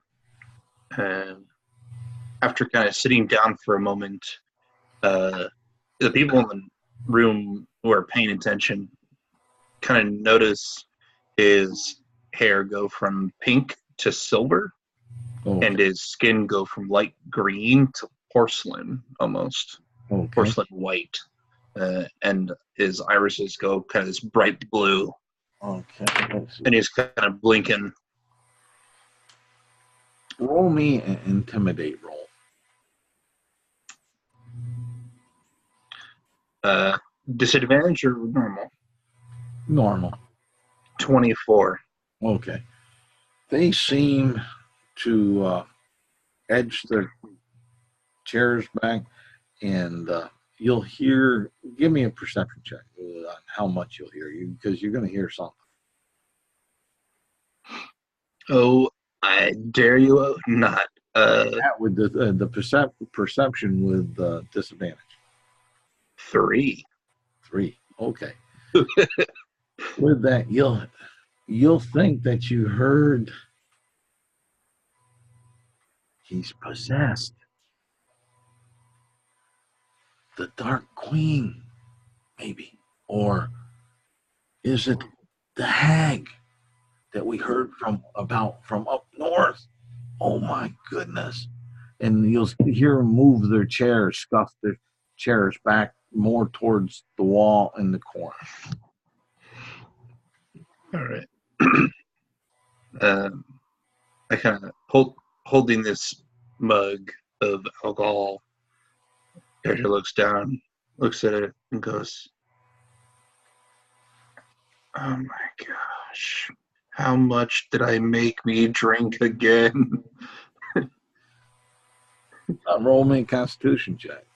after kind of sitting down for a moment, the people in the room who are paying attention kind of notice his hair go from pink to silver. Okay. And his skin go from light green to porcelain almost. Okay. Porcelain white. And his irises go kind of this bright blue. Okay. And he's kind of blinking. Roll me an intimidate roll. Disadvantage or normal? Normal. 24. Okay. They seem to edge their chairs back, and you'll hear. Give me a perception check on how much you'll hear, because you're going to hear something. Oh, I dare you not. That with the perception with disadvantage. 3. 3. Okay. With that, you'll think that you heard he's possessed. The Dark Queen, maybe, or Is it the hag that we heard from up north? Oh my goodness. And you'll hear them move their chairs, scuff their chairs back more towards the wall in the corner. All right. I kind of holding this mug of alcohol. Character looks down, looks at it, and goes, "Oh my gosh, how much did I make me drink again?" Roll me a Constitution check,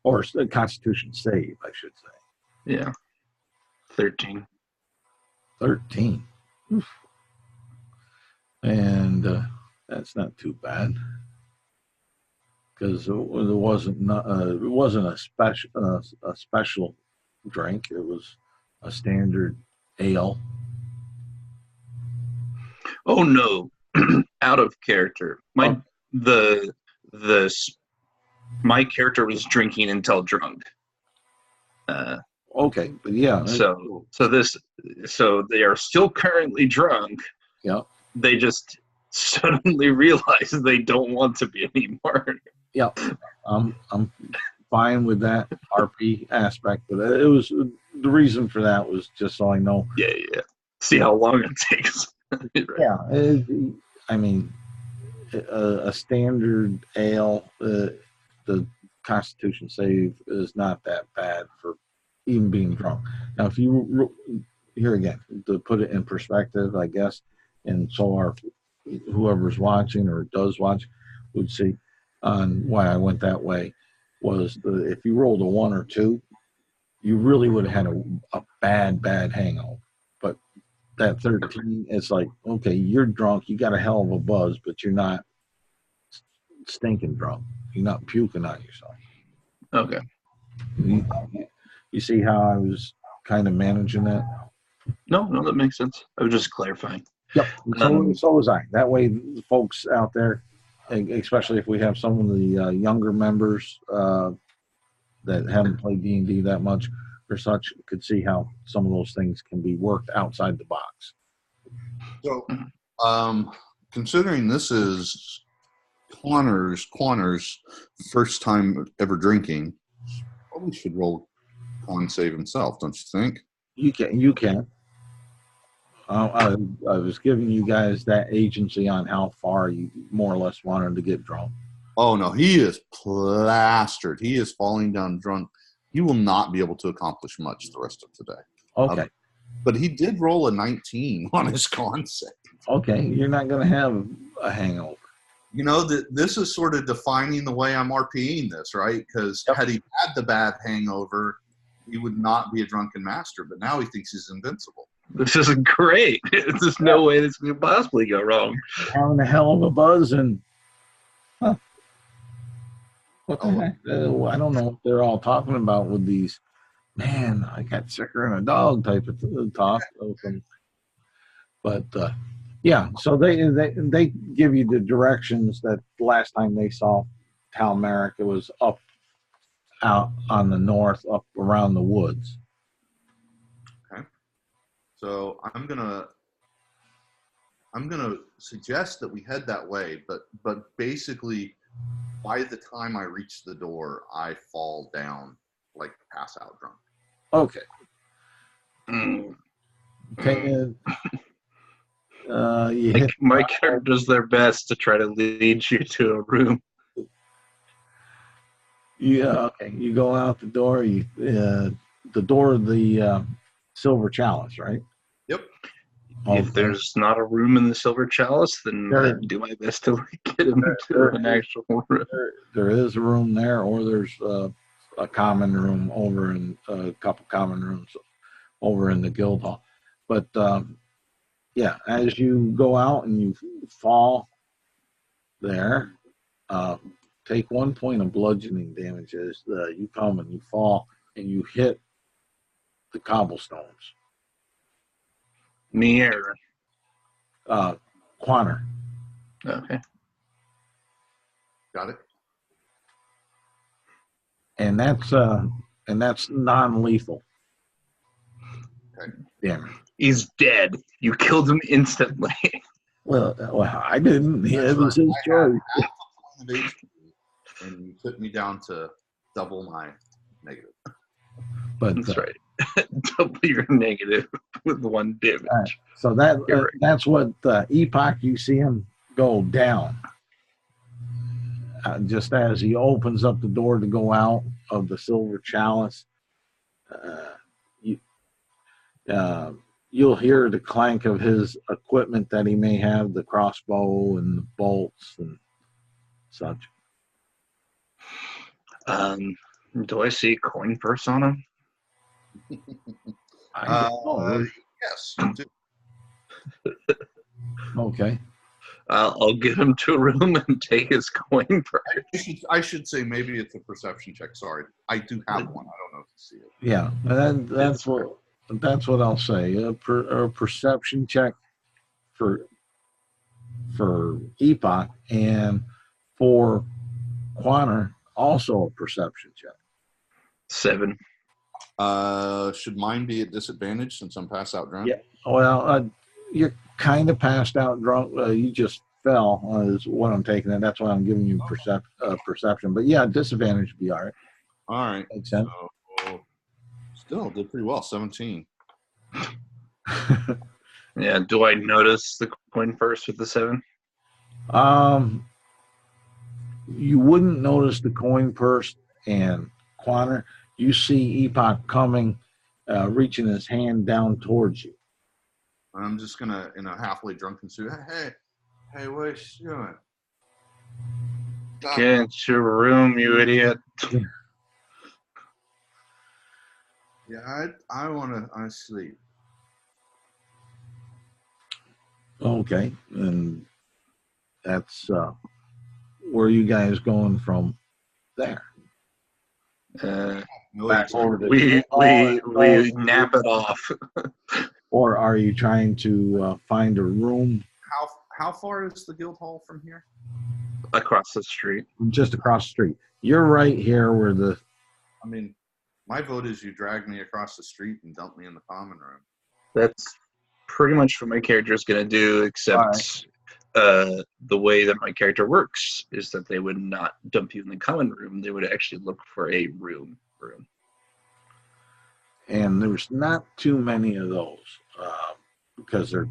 or a Constitution save, I should say. Yeah, 13. 13. Oof. And that's not too bad, because it wasn't a special drink. It was a standard ale. Oh no, out of character. My character was drinking until drunk. Okay, but yeah. So they are still currently drunk. Yeah. They just suddenly realize they don't want to be anymore. Yeah. I'm fine with that RP aspect, but it was the reason for that was just so I know. Yeah. See how long it takes. Right. Yeah. I mean, a standard ale, the Constitution save is not that bad for even being drunk. Now, if you here again to put it in perspective, I guess, and so our whoever's watching or does watch would see on why I went that way was if you rolled a 1 or 2, you really would have had a bad hangover. But that 13, it's like, okay, you're drunk, you got a hell of a buzz, but you're not stinking drunk. You're not puking on yourself. Okay. You see how I was kind of managing that? No, that makes sense. I was just clarifying. Yep. So was I. That way, the folks out there, especially if we have some of the younger members that haven't played D&D that much or such, could see how some of those things can be worked outside the box. So, considering this is Connor's first time ever drinking, probably should roll con save himself, don't you think? You can. I was giving you guys that agency on how far you more or less wanted to get drunk. Oh no, he is plastered. He is falling down drunk. He will not be able to accomplish much the rest of today. Okay. But he did roll a 19 on his con save. Okay, you're not going to have a hangover. You know, this is sort of defining the way I'm RPing this, right? Because had he had the bad hangover, he would not be a drunken master. But now he thinks he's invincible. This is great. There's no way this could possibly go wrong. Having a hell of a buzz and what the heck? I don't know what they're all talking about with these. Man, I got sicker than a dog type of talk. But yeah, so they give you the directions that last time they saw Talmeric, it was up out on the north, up around the woods. Okay. So I'm gonna suggest that we head that way, but basically by the time I reach the door, I fall down, like pass out drunk. Okay. My character does their best to try to lead you to a room. Yeah, okay. You go out the door. The door of the Silver Chalice, right? Yep. If there's not a room in the Silver Chalice, then I do my best to get him to an actual room. There is a room there, or there's a common room over in a couple common rooms over in the guild hall. But yeah, as you go out and you fall there, take 1 point of bludgeoning damage as you come and you fall and you hit the cobblestones. Me or Quanner. Okay. Got it. And that's non-lethal. Okay. Damn it. He's dead. You killed him instantly. Well, I didn't. That's It was right. his I had choice. half a point of HP, and you took me down to double my negative. But That's right. Double your negative with 1 damage. so that You're right. that's what Epoch. You see him go down just as he opens up the door to go out of the silver chalice. You, you'll hear the clank of his equipment that he may have, the crossbow and the bolts and such. Do I see a coin purse on him? I don't know. Yes, you do. Okay. I'll get him to a room and take his coin purse. I should say maybe it's a perception check. Sorry, I do have one. I don't know if you see it. Yeah, that's what I'll say. A perception check for Epoch, and for Quanner also a perception check. 7. Should mine be at disadvantage since I'm passed out drunk? Yeah. Well, you're kind of passed out drunk. You just fell is what I'm taking it. That's why I'm giving you perception. But yeah, disadvantage would be all right. All right. Makes sense. So, still did pretty well. 17. Yeah. Do I notice the coin purse with the 7? You wouldn't notice the coin purse, and Quanner, you see Epoch coming, reaching his hand down towards you. I'm just gonna, in a halfway drunken suit. Hey, what you doing? Get into your room, you idiot. Yeah, I wanna sleep. Okay, and that's where you guys going from there? Back over to We nap it off. or are you trying to find a room How far is the guild hall from here? Across the street. just across the street? You're right here where the. I mean, my vote is you drag me across the street and dump me in the common room. That's pretty much what my character is going to do, except the way that my character works is that they would not dump you in the common room. They would actually look for a room. And there's not too many of those because they're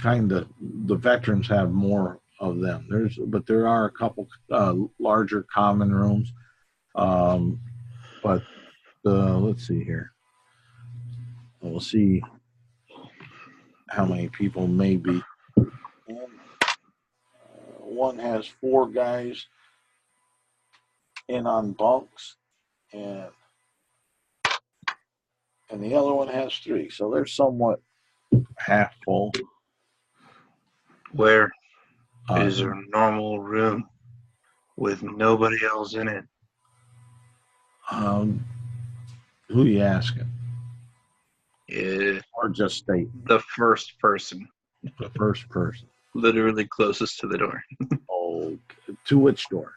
kind of, the veterans have more of them. But there are a couple larger common rooms. But let's see here. We'll see how many people may be. One has 4 guys in on bunks, and the other one has 3. So they're somewhat half full. Where is there a normal room with nobody else in it? Who you asking? Yeah, Or just state the first person. the first person. Literally closest to the door. Oh, to which door?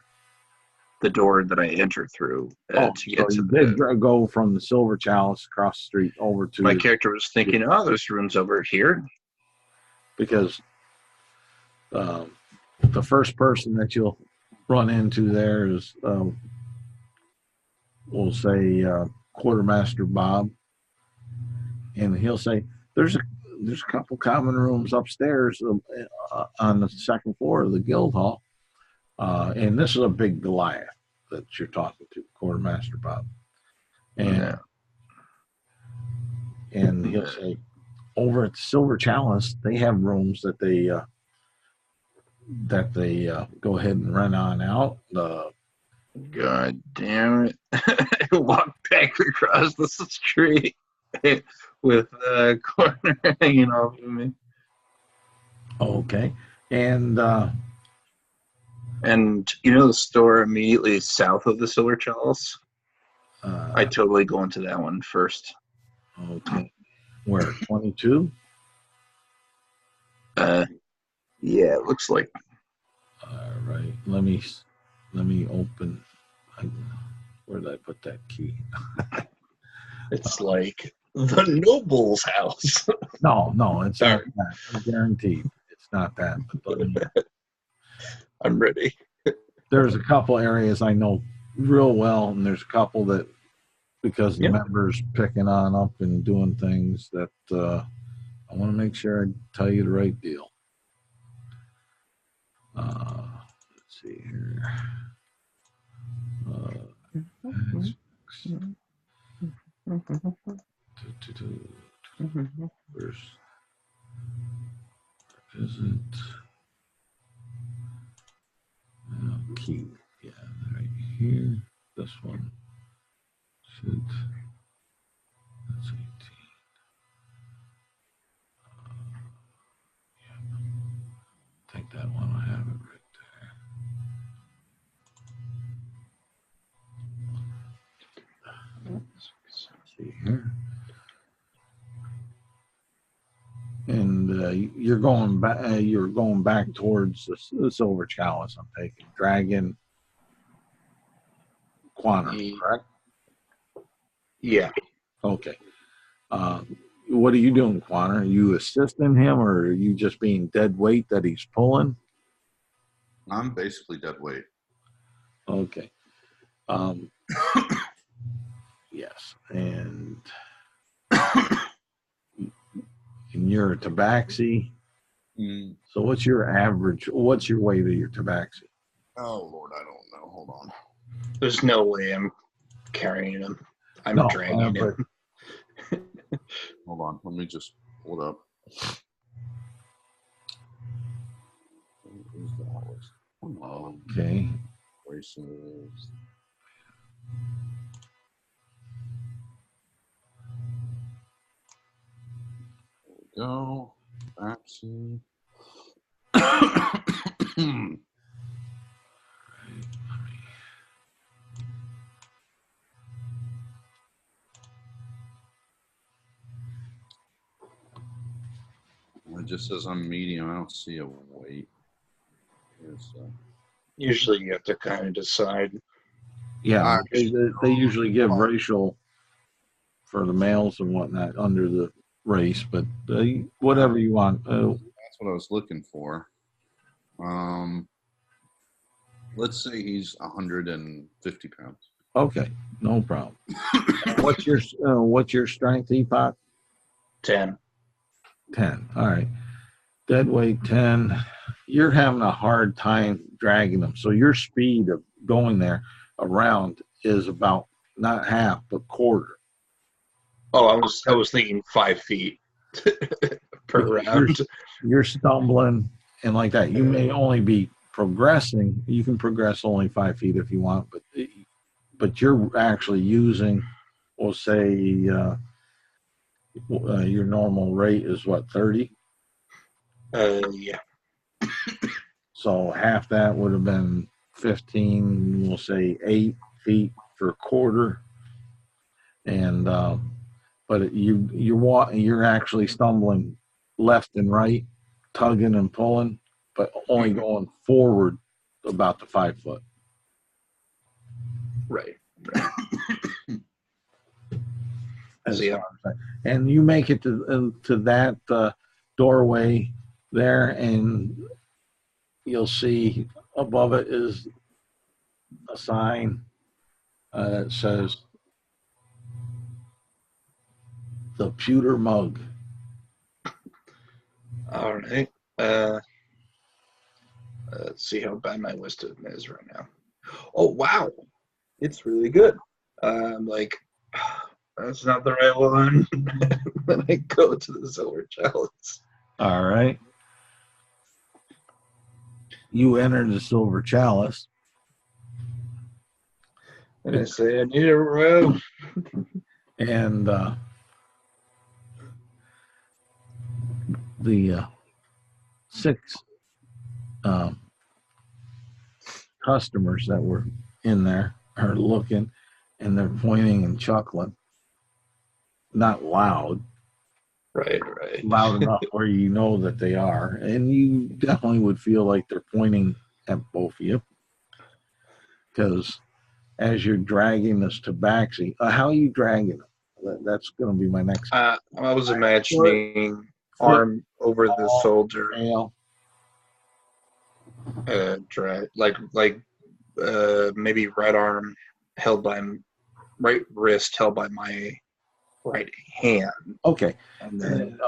The door that I enter through to get to you did go from the Silver Chalice across the street over to my character was thinking, oh, there's rooms over here. Because the first person that you'll run into there is, we'll say, Quartermaster Bob, and he'll say, "There's a couple common rooms upstairs on the second floor of the guild hall, and this is a big Goliath that you're talking to, Quartermaster Bob, and he'll say, over at the Silver Chalice, they have rooms that they go ahead and rent on out. God damn it. I walked back across the street with the corner hanging off of me. Okay. And you know the store immediately south of the Silver Chalice? I totally go into that one first. Okay. Where, 22? Yeah, it looks like. All right. Let me open. Where did I put that key? It's like The noble's house. No, it's not Darn. that. I'm guaranteed it's not that. But I'm ready. there's a couple areas I know real well, and there's a couple that, because the Yep. members picking on up and doing things that I want to make sure I tell you the right deal. Let's see here. Where's it? Key. Yeah, right here. This one. Should. That's 18. Take that one. I have it right there. Let's see here. And you're going back. You're going back towards the silver chalice. I'm taking dragon, quantum, correct? Yeah. Okay. What are you doing, Quanner? Are you assisting him, or are you just being dead weight that he's pulling? I'm basically dead weight. Okay. Yes, and you're a tabaxi. So what's your average? What's your weight of your tabaxi? Oh Lord, I don't know. Hold on. There's no way I'm carrying him. I'm No, dragging him. Hold on. Let me just pull it up. Okay. Braces. There we go. Tabaxi. It just says I'm medium. I don't see a weight. Usually you have to kind of decide. Yeah, they usually give racial for the males and whatnot under the race, but whatever you want. That's what I was looking for. Let's say he's 150 pounds. Okay, no problem. What's your strength, Epoch? 10. 10. All right. Dead weight 10. You're having a hard time dragging them. So your speed of going there around is about not half, but quarter. Oh, I was thinking 5 feet per round. You're stumbling and like that. You may only be progressing. You can progress only 5 feet if you want, but you're actually using, we'll say, your normal rate is what, 30? Yeah. So half that would have been 15, we'll say 8 feet for a quarter. And, but you're actually stumbling left and right, tugging and pulling, but only going forward about the 5 foot. Right. And you make it to that doorway there, and you'll see above it is a sign that says the pewter mug. All right. Let's see how bad my wisdom is right now. Oh, wow. It's really good. I'm like, that's not the right one. Then I go to the silver chalice. All right. You enter the silver chalice. And I say, I need a room. And the 6 customers that were in there are looking, and they're pointing and chuckling. Not loud. Right. Loud enough where you know that they are. And you definitely would feel like they're pointing at both of you. Because as you're dragging this tabaxi, how are you dragging them? That's going to be my next. I was imagining arm over the shoulder, tail. Maybe right arm held by right wrist held by my right hand. Okay. And then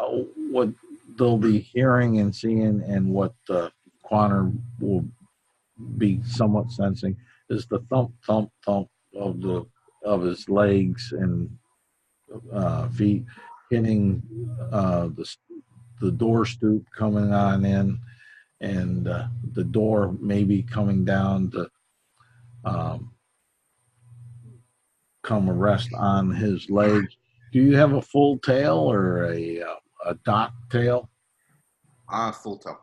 What they'll be hearing and seeing, and what the Quanner will be somewhat sensing, is the thump, thump, thump of his legs and feet hitting the door stoop coming on in, and the door maybe coming down to come rest on his legs. Do you have a full tail or a dot tail? Full toe.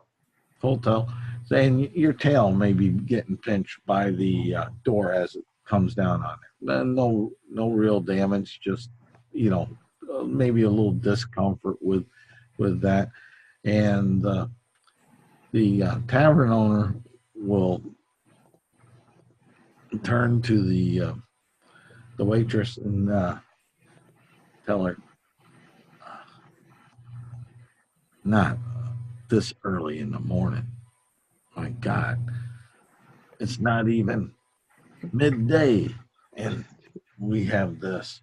Full tail. Saying your tail may be getting pinched by the door as it comes down on it. No real damage, just maybe a little discomfort with that. And the tavern owner will turn to the waitress and tell her, not this early in the morning. My God, it's not even midday, and we have this.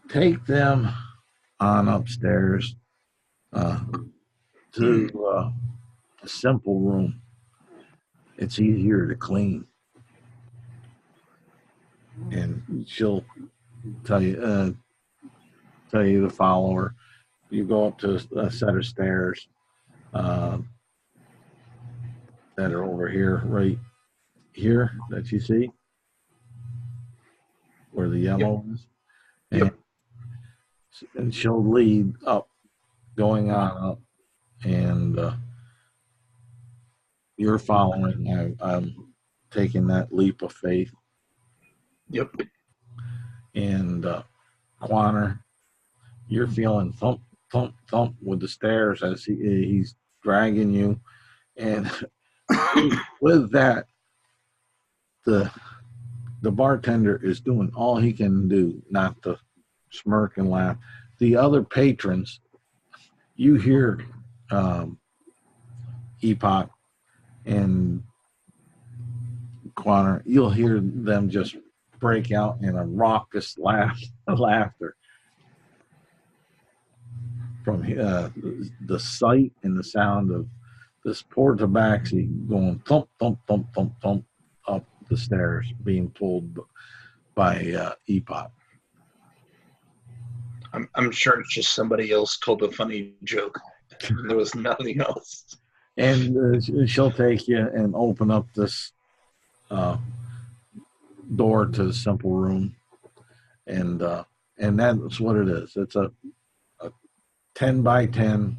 Take them on upstairs to a simple room. It's easier to clean. And she'll tell you to follow her. You go up to a set of stairs that are over here, right here, that you see, where the yellow is. And she'll lead up, going on up, and you're following. I'm taking that leap of faith. Yep. And Quanner, you're feeling thump, thump, thump with the stairs as he's dragging you. And with that, the bartender is doing all he can do not to smirk and laugh. The other patrons, you hear Epoch and Quanner, you'll hear them just break out in a raucous laughter from the sight and the sound of this poor tabaxi going thump, thump, thump, thump, thump up the stairs, being pulled by Epoch. I'm sure it's just somebody else told a funny joke. There was nothing else. And she'll take you and open up this door to the simple room, and that's what it is. It's a 10 by 10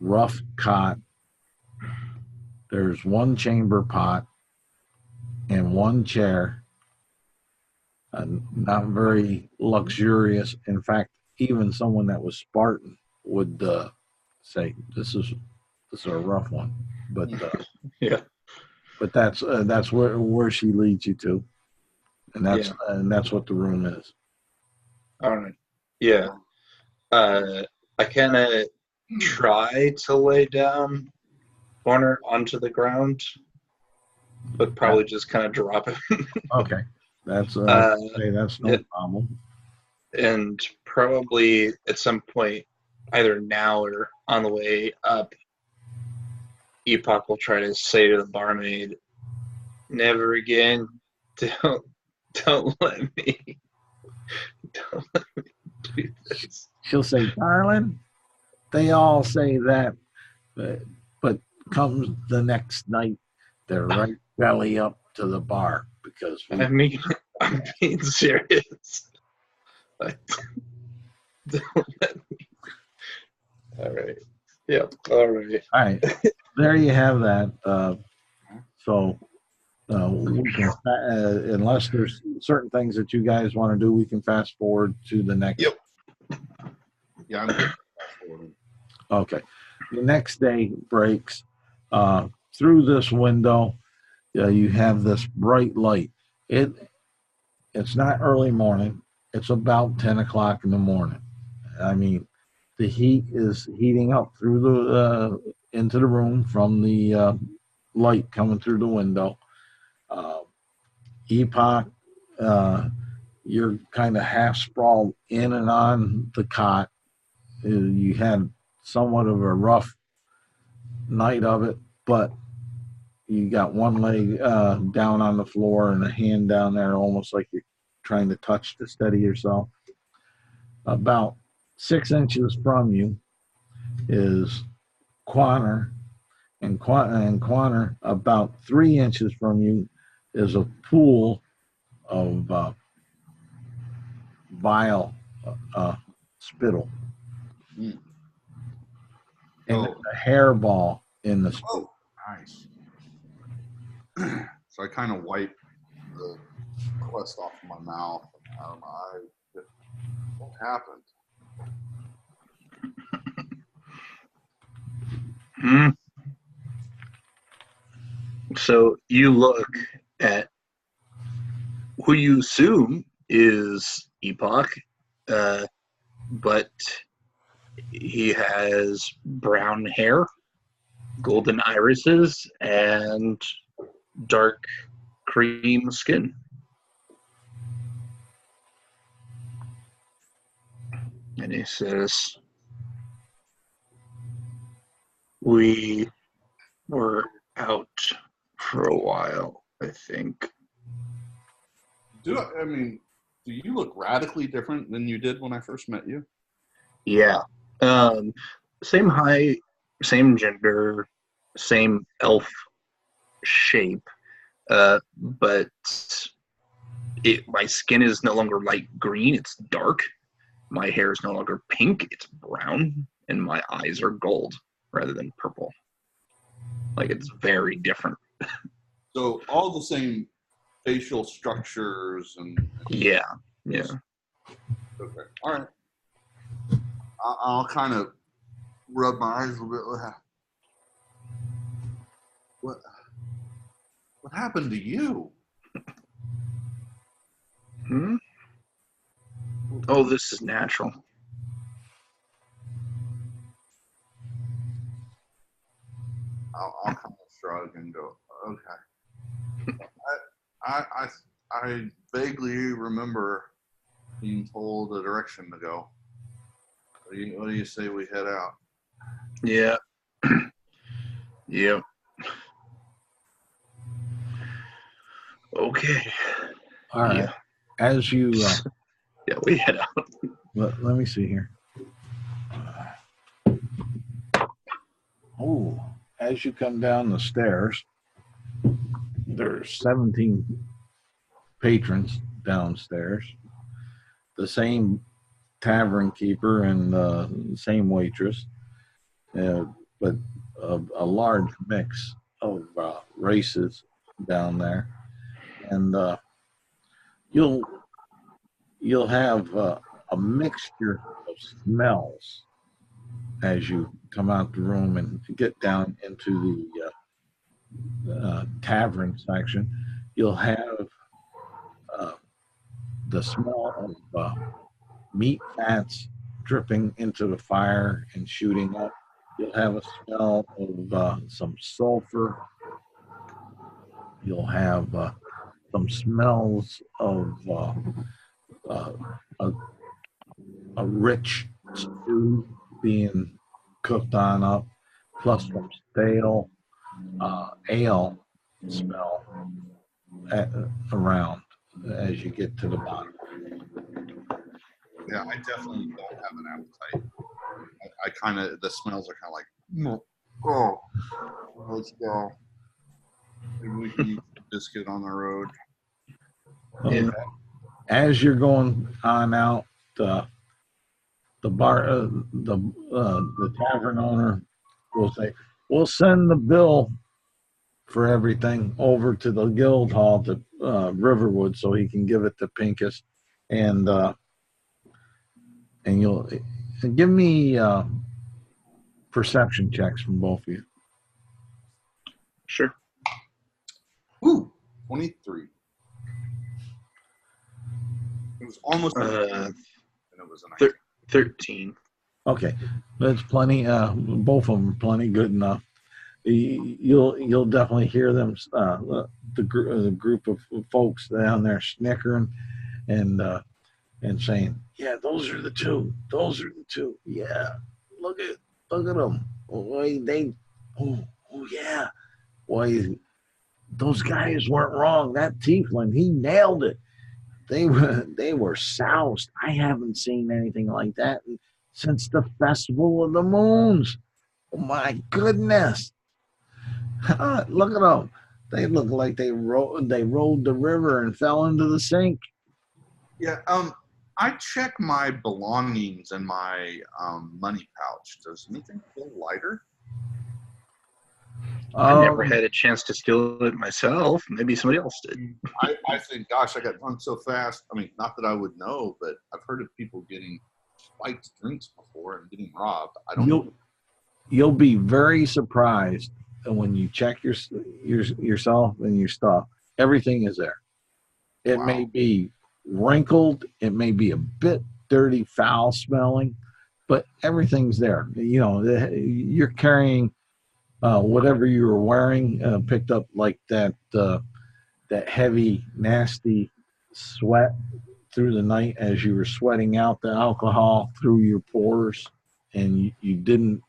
rough cot. There's one chamber pot and one chair. Not very luxurious. In fact, even someone that was Spartan would say this is a rough one. But yeah. But that's where she leads you to, and that's what the room is. All right. Yeah. I kind of try to lay down Warner onto the ground, but probably just kind of drop it. Okay. That's no problem. And probably at some point, either now or on the way up, Epoch will try to say to the barmaid, "Never again. Don't let me do this." She'll say, "Darling, they all say that, but comes the next night, they're right belly up to the bar because I'm being serious. Don't let me." All right. Yep. All right. All right. There you have that. So we can, unless there's certain things that you guys want to do, we can fast forward to the next. Yep. Yeah, I'm good. Fast forwarding. Okay. The next day breaks. Through this window, you have this bright light. it's not early morning. It's about 10 o'clock in the morning. I mean, the heat is heating up through the into the room from the light coming through the window. Epoch, you're kind of half sprawled in and on the cot. You had somewhat of a rough night of it, but you got one leg down on the floor and a hand down there, almost like you're trying to touch to steady yourself. About 6 inches from you is Quanner, and Quanner, about 3 inches from you is a pool of vile spittle. Mm. And a hairball in the Oh, nice. So I kind of wipe the crust off of my mouth and out of my eyes. What happened? So you look at who you assume is Epoch, but he has brown hair, golden irises, and dark cream skin. And he says, "We were out for a while, I think." Do you look radically different than you did when I first met you? Yeah. Same height, same gender, same elf shape, but my skin is no longer light green, it's dark. My hair is no longer pink, it's brown, and my eyes are gold rather than purple. Like, it's very different. So all the same facial structures and Yeah. Okay. All right. I'll kind of rub my eyes a little bit. What happened to you? Oh, this is natural. I'll kind of shrug and go, okay. I vaguely remember being told the direction to go. What do you say we head out? Yeah. Yep. Okay. All right. Yeah. As you yeah, we head out. let me see here. As you come down the stairs, there's 17 patrons downstairs. The same tavern keeper and the same waitress, but a large mix of races down there, and you'll have a mixture of smells as you come out the room and get down into the tavern section. You'll have the smell of meat fats dripping into the fire and shooting up. You'll have a smell of some sulfur. You'll have some smells of a rich stew being cooked on up, plus some stale ale smell around as you get to the bottom. Yeah, I definitely don't have an appetite. I kind of, the smells are kind of like, oh, let's go. Maybe we can eat a biscuit on the road. Okay. As you're going on out, the tavern owner will say, "We'll send the bill for everything over to the guild hall to Riverwood, so he can give it to Pincus, and you'll give me perception checks from both of you." Sure. Ooh, 23. It was almost a 19, Uh, and it was a 19. 13. Okay, that's plenty. Both of them plenty good enough. You'll definitely hear them. The group of folks down there snickering and saying, "Yeah, those are the two. Those are the two. Yeah, look at them. Boy, oh yeah. Boy, those guys weren't wrong. That tiefling, he nailed it. They were soused. I haven't seen anything like that since the Festival of the Moons. Oh my goodness! Look at them. They look like they rode the river and fell into the sink. Yeah. I check my belongings in my money pouch. Does anything feel lighter? I never had a chance to steal it myself. Maybe somebody else did. I think, gosh, I got drunk so fast. I mean, not that I would know, but I've heard of people getting spiked drinks before and getting robbed. I don't know. You'll be very surprised when you check yourself and your stuff. Everything is there. It Wow. may be wrinkled, it may be a bit dirty, foul smelling, but everything's there. You're carrying whatever you were wearing, picked up like that heavy, nasty sweat through the night as you were sweating out the alcohol through your pores, and you didn't,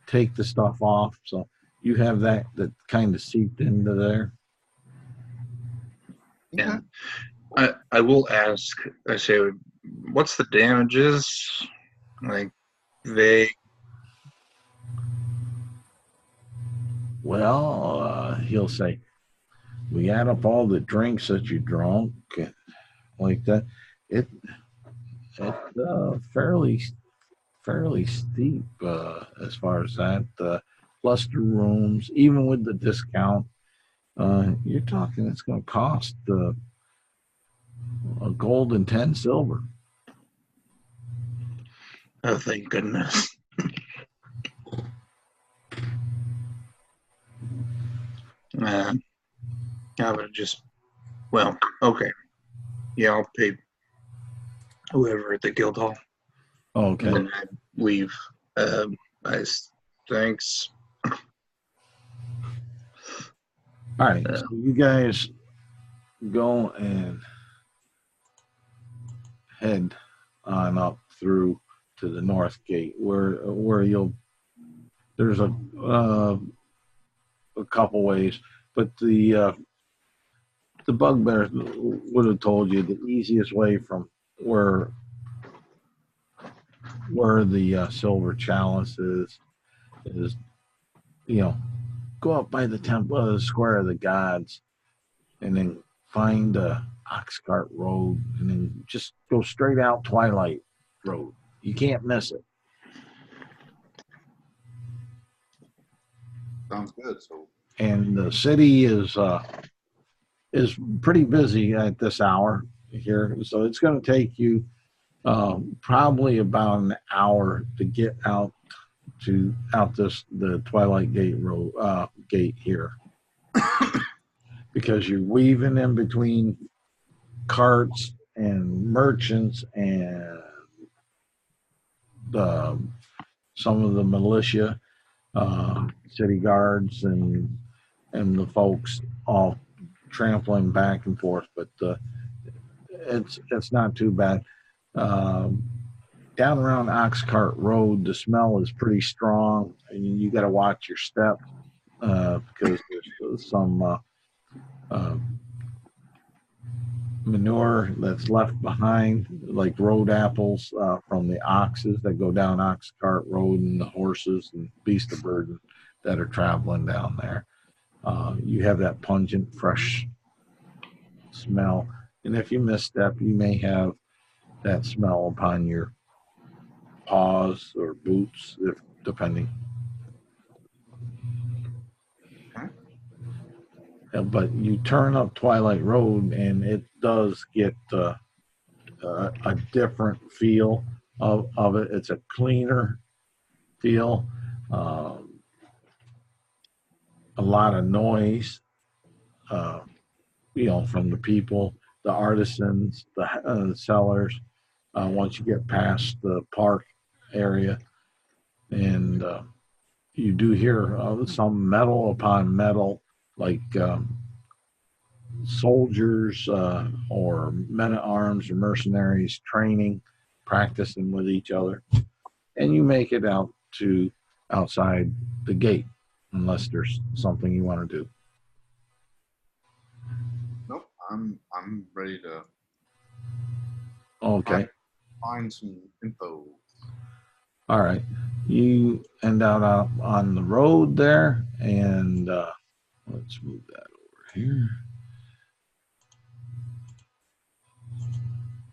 take the stuff off. So you have that kind of seeped into there. Yeah. I will ask, I say, what's the damages? Like, Well, he'll say, we add up all the drinks that you drunk, and like that. It's fairly steep as far as that. Plus the rooms, even with the discount, you're talking it's going to cost a gold and 10 silver. Oh, thank goodness. I would just, well, okay. Yeah, I'll pay whoever at the guild hall. Okay. And then I leave. Thanks. All right. So you guys go and head on up through to the north gate where there's a couple ways, but the bugbear would have told you the easiest way from where the silver chalice is go up by the temple, the square of the gods, and then find Oxcart Road, and then just go straight out Twilight Road. You can't miss it. Sounds good. So, and the city is pretty busy at this hour here, so it's going to take you probably about an hour to get out the Twilight Gate road gate here, because you're weaving in between carts and merchants and some of the militia, city guards, and the folks all trampling back and forth. But it's not too bad. Down around Oxcart Road, the smell is pretty strong, and you got to watch your step because there's some manure that's left behind, like road apples from the oxes that go down Oxcart Road, and the horses and beast of burden that are traveling down there. You have that pungent, fresh smell, and if you misstep, you may have that smell upon your paws or boots, depending. But you turn up Twilight Road, and it does get a different feel of it. It's a cleaner feel, a lot of noise, from the people the artisans, the sellers. Once you get past the park area, and you do hear some metal upon metal, like soldiers or men at arms or mercenaries training, practicing with each other, and you make it out to outside the gate, unless there's something you want to do. Nope, I'm ready to Okay. find some info. All right. You end out on the road there, and let's move that over here.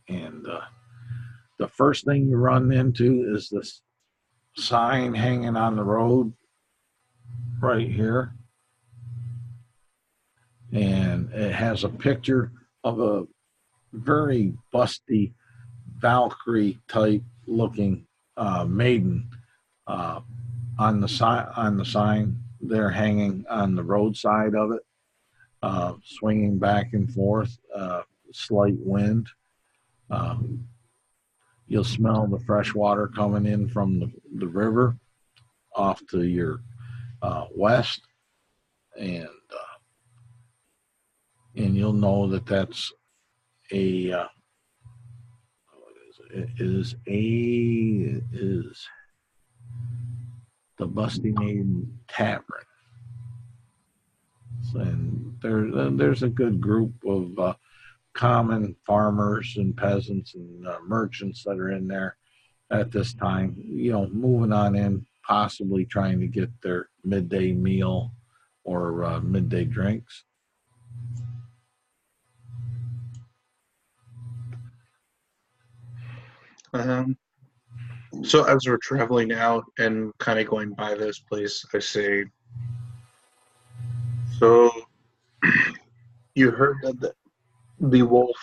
And the first thing you run into is this sign hanging on the road right here. And it has a picture of a very busty Valkyrie type looking maiden on the sign there, hanging on the roadside of it, swinging back and forth, slight wind. You'll smell the fresh water coming in from the river off to your west, and you'll know that that's a it is the Busty Maiden Tavern. And there's a good group of common farmers and peasants and merchants that are in there at this time, moving on in, possibly trying to get their midday meal or midday drinks. So as we're traveling out and kind of going by this place, I say, so you heard that the wolf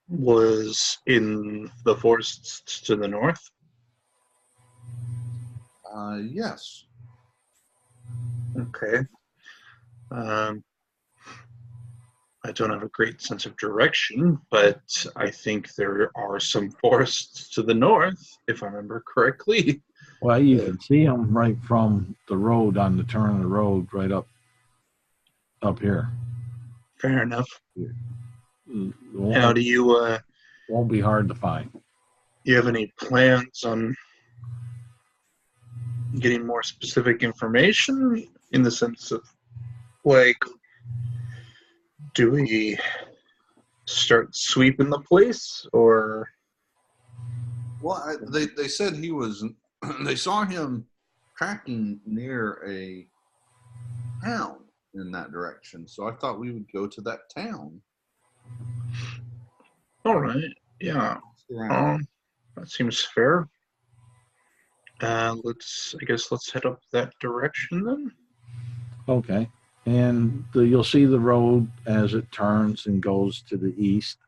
was in the forests to the north? Yes. Okay. I don't have a great sense of direction, but I think there are some forests to the north, if I remember correctly. Well, you can see them right from the road, on the turn of the road, right up here. Fair enough. How do you won't be hard to find. You have any plans on getting more specific information, in the sense of, like, do we start sweeping the place, or? Well, they said he was. They saw him tracking near a town in that direction, so I thought we would go to that town. All right. Yeah. That seems fair. Let's head up that direction then. Okay. And you'll see the road as it turns and goes to the east.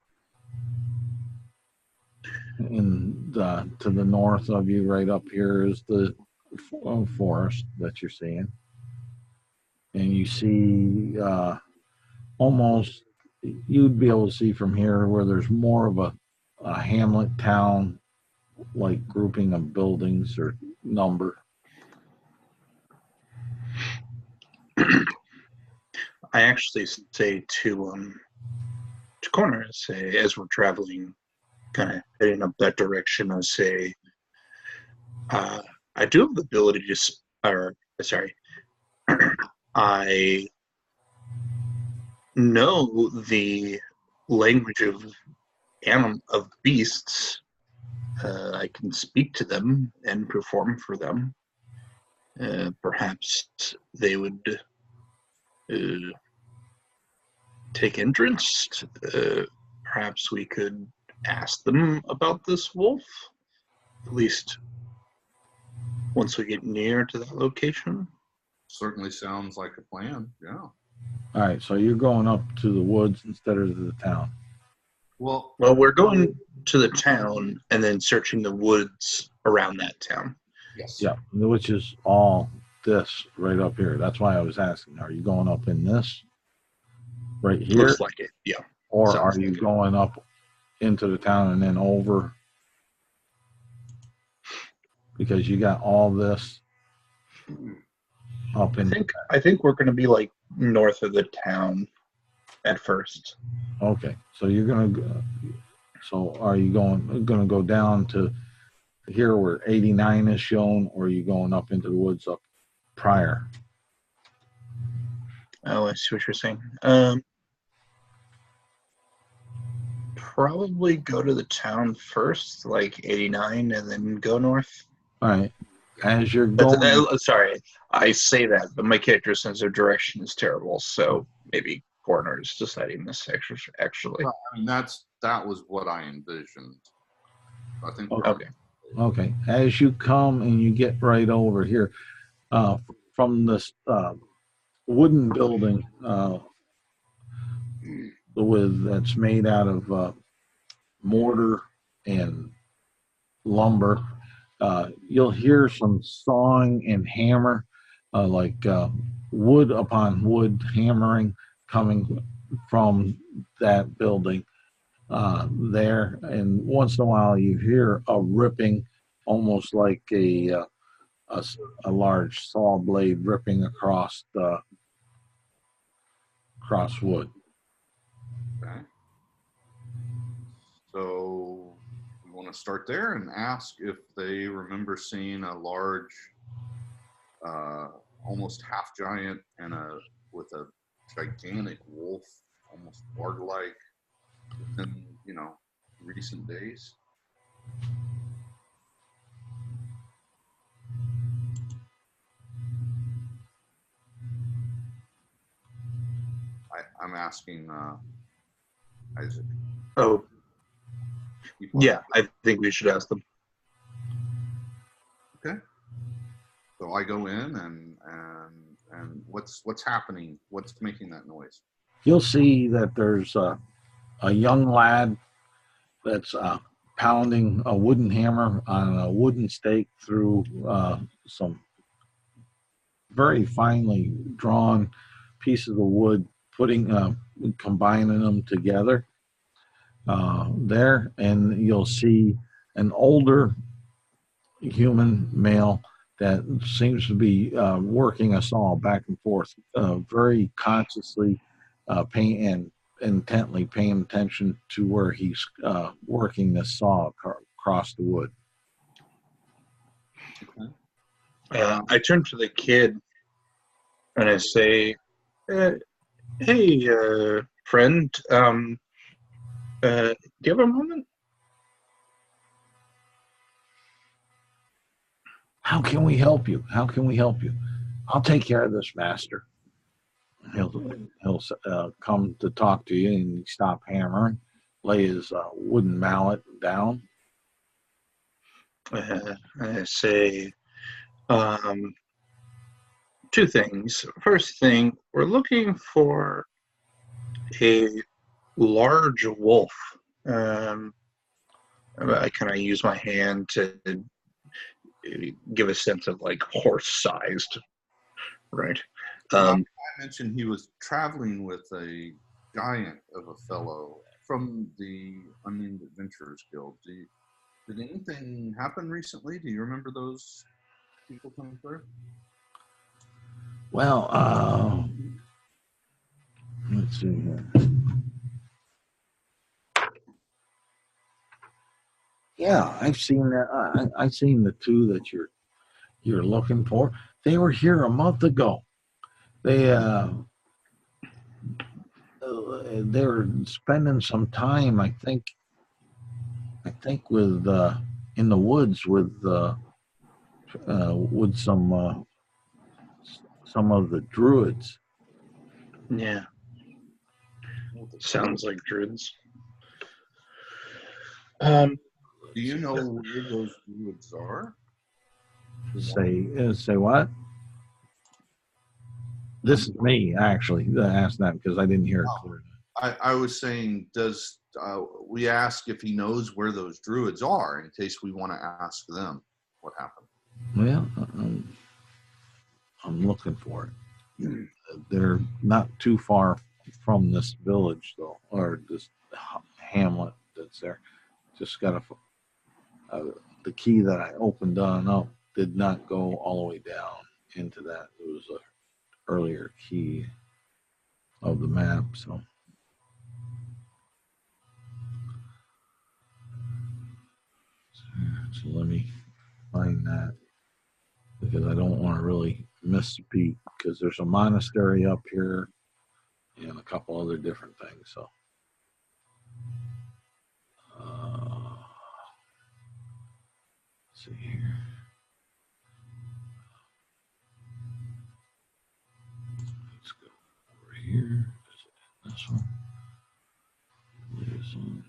And to the north of you, right up here, is the forest that you're seeing. And you see almost, you'd be able to see from here where there's more of a hamlet town, like grouping of buildings or number. I actually say to Corner, say, as we're traveling, kind of heading up that direction, I say, I do have the ability to, I know the language of beasts. I can speak to them and perform for them. Perhaps they would take interest. Perhaps we could ask them about this wolf, at least once we get near to that location. Certainly sounds like a plan. Yeah. All right, so you're going up to the woods instead of to the town. Well, we're going to the town and then searching the woods around that town. Yes. Yeah, which is all this right up here. That's why I was asking, are you going up in this right here? Looks like it, yeah. Or Sounds are you like it. going up into the town and then over? Because you got all this up in. I think we're going to be like north of the town at first. Okay, so you're gonna. So are you gonna go down to here where 89 is shown, or are you going up into the woods up prior? Oh, I see what you're saying. Probably go to the town first, like 89, and then go north. All right. As you're going, Sorry, I say that, but my character's sense of direction is terrible, so maybe Corner is deciding this actually. Well, I mean, that was what I envisioned. I think we're Okay. okay. As you come and you get right over here, from this wooden building, that's made out of mortar and lumber. You'll hear some sawing and hammer, like wood upon wood hammering coming from that building there. And once in a while, you hear a ripping, almost like a large saw blade ripping across wood. okay. So we want to start there and ask if they remember seeing a large, almost half giant and with a gigantic wolf, almost warg-like, within recent days. I'm asking Isaac. Oh, yeah, I think we should ask them. Okay. So I go in and what's happening? What's making that noise? You'll see that there's a young lad that's pounding a wooden hammer on a wooden stake through some very finely drawn pieces of wood, combining them together there. And you'll see an older human male that seems to be working us all back and forth, very consciously intently paying attention to where he's working the saw across the wood. Okay. I turn to the kid and I say, "Hey, friend, do you have a moment?" How can we help you? How can we help you? I'll take care of this, master. He'll come to talk to you and stop hammering, lay his wooden mallet down. I say, two things. First thing, we're looking for a large wolf. I kind of use my hand to give a sense of like horse-sized, right? I mentioned he was traveling with a giant of a fellow from the Unnamed Adventurers Guild. Did anything happen recently? Do you remember those people coming through? Well, let's see here. Yeah, I've seen that. I've seen the two that you're looking for. They were here a month ago. They're spending some time, I think with in the woods with some of the druids. Yeah. Sounds like druids. Do you know where those druids are? Say what? This is me actually asked that because I didn't hear it clearly. I was saying, we ask if he knows where those druids are in case we want to ask them what happened. Well, I'm looking for it. They're not too far from this village though, or this hamlet that's there. Just got the key that I opened on up did not go all the way down into that. It was a earlier key of the map, so let me find that, because I don't want to really misspeak, because there's a monastery up here and a couple other different things. So let's see here. Let's go over here. Is it this one? This one.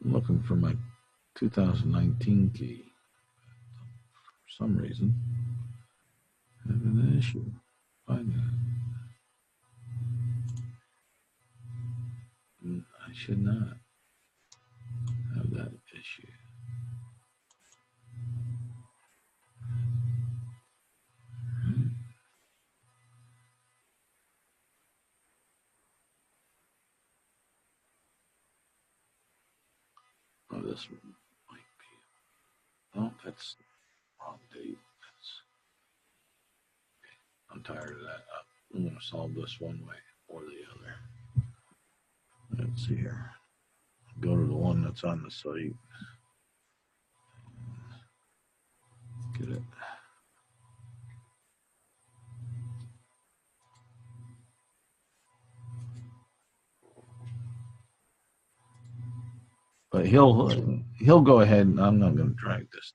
I'm looking for my 2019 key. For some reason, I have an issue. Find that. I should not have that issue. Right. Oh, this one might be. Oh, that's the wrong date. I'm tired of that. I'm going to solve this one way or the other. Let's see here. Go to the one that's on the site. Get it. But he'll go ahead, and I'm not going to drag this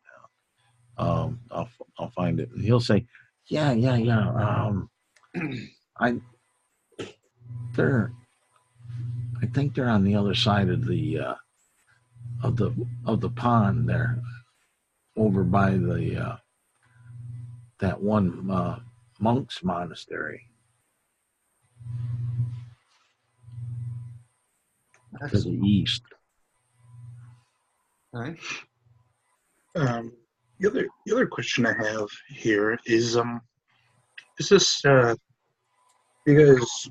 down. I'll find it, and he'll say, yeah. I think they're on the other side of the pond there, over by the that one monk's monastery. To the east. All right. The other question I have here is this you guys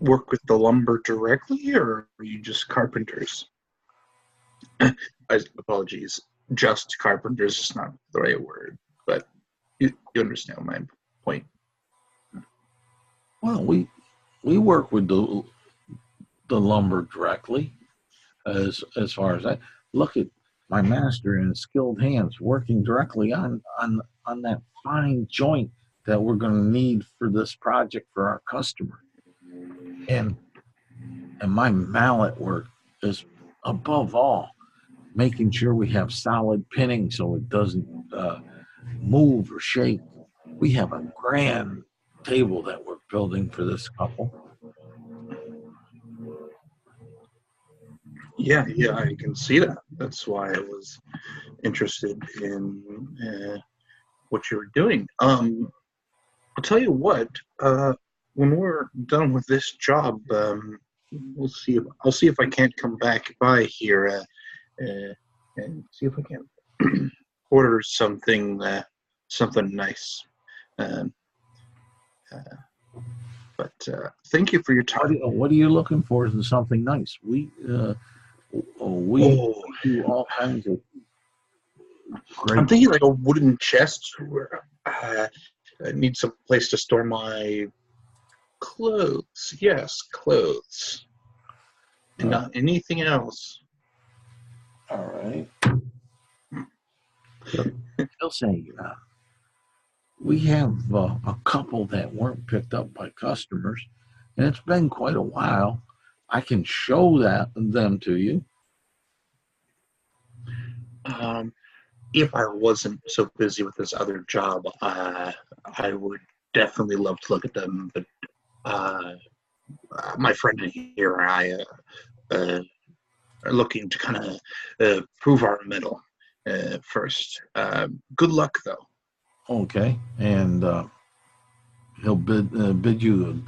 work with the lumber directly, or are you just carpenters? Apologies, just carpenters is not the right word, but you understand my point. Well, we work with the lumber directly, as far as that. Look at my master and his skilled hands working directly on that fine joint that we're going to need for this project for our customer. And my mallet work is, above all, making sure we have solid pinning so it doesn't move or shake. We have a grand table that we're building for this couple. Yeah, I can see that. That's why I was interested in what you were doing. I'll tell you what. When we're done with this job, we'll see. I'll see if I can't come back by here and see if I can order something nice. But thank you for your time. What are you looking for in something nice? We do all kinds of great. I'm thinking like a wooden chest where I need some place to store my clothes. Yes, clothes. And not anything else. All right. He'll say, we have a couple that weren't picked up by customers, and it's been quite a while. I can show them to you. If I wasn't so busy with this other job, I would definitely love to look at them. But my friend here and I are looking to kind of prove our mettle. first. Good luck, though. Okay, and he'll bid you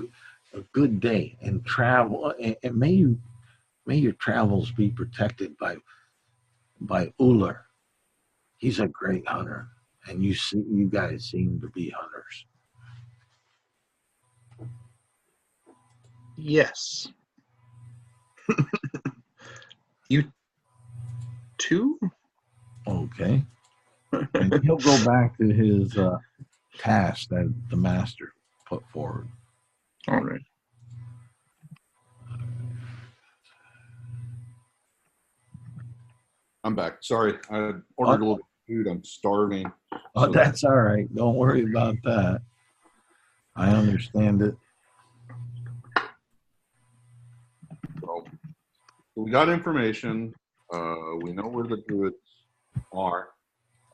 a good day and travel, and may your travels be protected by Uller. He's a great hunter, and you guys seem to be hunters. Yes. You too? Okay, and he'll go back to his task that the master put forward. All right. I'm back. Sorry, I ordered a little food. I'm starving. Oh, So- that's all right. Don't worry about that. I understand it. So we got information. We know where the druids are.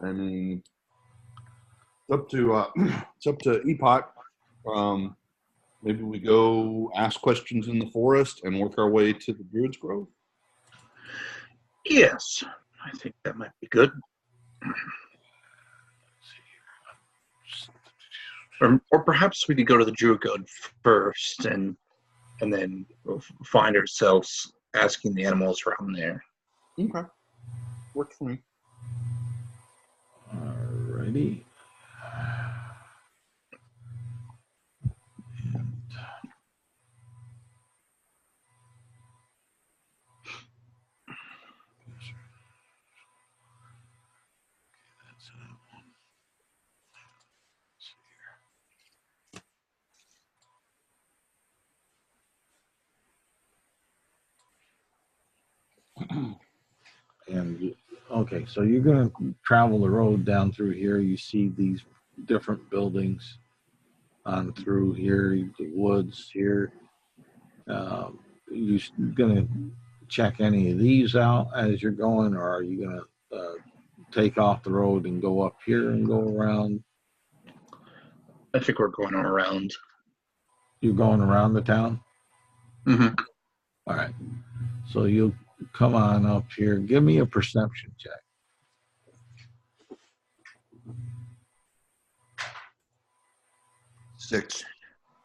I mean, it's up to Epoch. Maybe we go ask questions in the forest and work our way to the Druids Grove. Yes, I think that might be good. Or perhaps we could go to the Druid Grove first and then we'll find ourselves asking the animals around there. Okay. Works for me. Alrighty. And okay, so you're going to travel the road down through here. You see these different buildings on through here, the woods here. You going to check any of these out as you're going, or are you going to take off the road and go up here and go around? I think we're going around. You're going around the town? Mm-hmm. All right. So you'll come on up here. Give me a perception check. 6.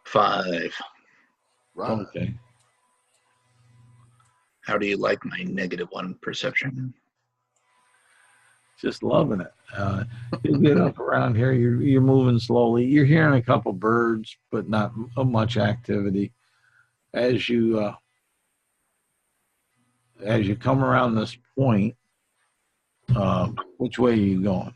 5. Right. Okay. How do you like my -1 perception? Just loving it. You get up around here. You're moving slowly. You're hearing a couple birds, but not much activity. As you come around this point, which way are you going?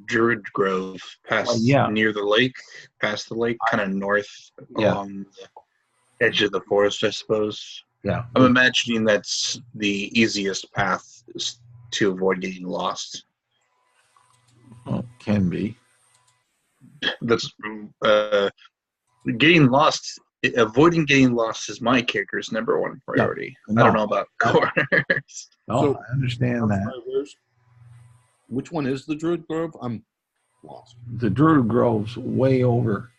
Druid Grove, past near the lake, past the lake, kind of north along the edge of the forest, I suppose. Yeah. I'm imagining that's the easiest path to avoid getting lost. Well, can be. That's getting lost. Avoiding getting lost is my character's #1 priority. Yeah. No. I don't know about Corners. No, So, I understand that. Which one is the Druid Grove? I'm lost. The Druid Grove's way over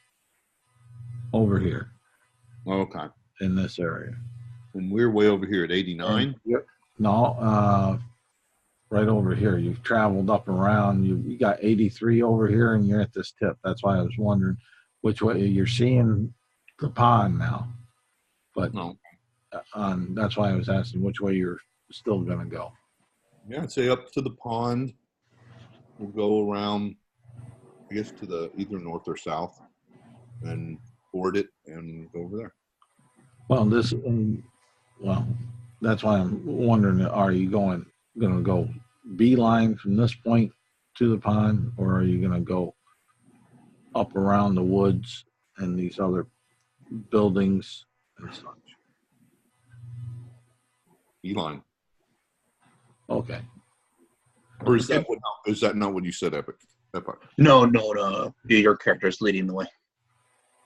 here Okay. in this area. And we're way over here at 89. Yep. No, right over here. You've traveled up around. You got 83 over here, and you're at this tip. That's why I was wondering which way you're seeing the pond now. But No. That's why I was asking which way you're still going to go. Yeah, I'd say up to the pond. We'll go around, I guess, to the either north or south, and board it and go over there. Well, that's why I'm wondering: are you going to go beeline from this point to the pond, or are you going to go up around the woods and these other buildings and such? Beeline. Okay. Or is that not what you said, Epic? No. Your character's leading the way.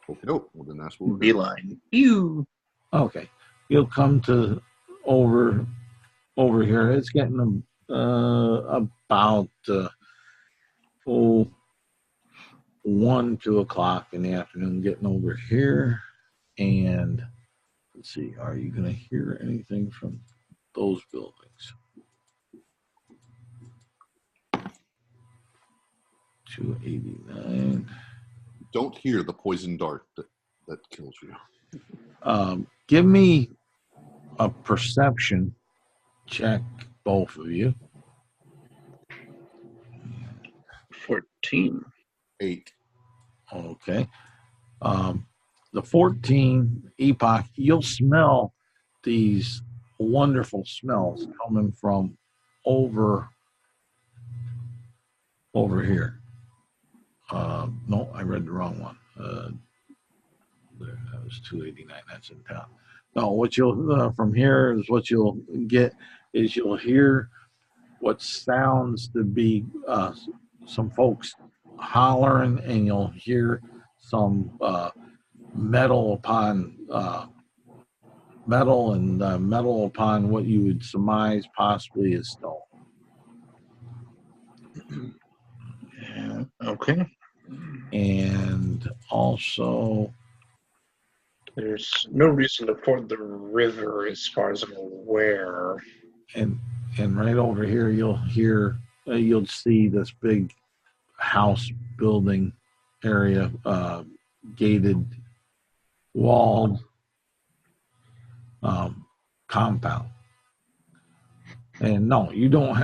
Okay, well then that's what we're doing. Beeline. Pew. Okay. You'll come to over here. It's getting about 1, 2 o'clock in the afternoon, getting over here. And let's see, are you going to hear anything from those buildings. 289. Don't hear the poison dart that kills you. Give me a perception check, both of you. 14. 8. Okay. The 14 epoch, you'll smell these wonderful smells coming from over here. No, I read the wrong one. There, that was 289. That's in town. No, what you'll from here is what you'll get is you'll hear what sounds to be some folks hollering, and you'll hear some metal upon metal, and metal upon what you would surmise possibly is stone. Yeah, okay. And also, There's no reason to ford the river as far as I'm aware. and right over here you'll hear you'll see this big house building area, gated walled compound. And no, you don't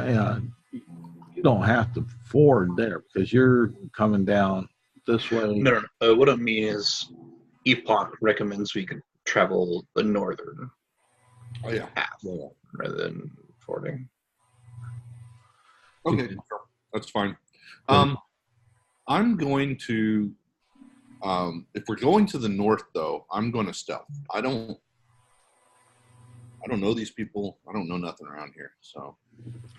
have to ford there because you're coming down this way. No. What I mean is, Epoch recommends we could travel the northern path rather than fording. Okay, sure. That's fine. I'm going to, if we're going to the north, though, I'm going to stealth. I don't know these people. I don't know nothing around here. So.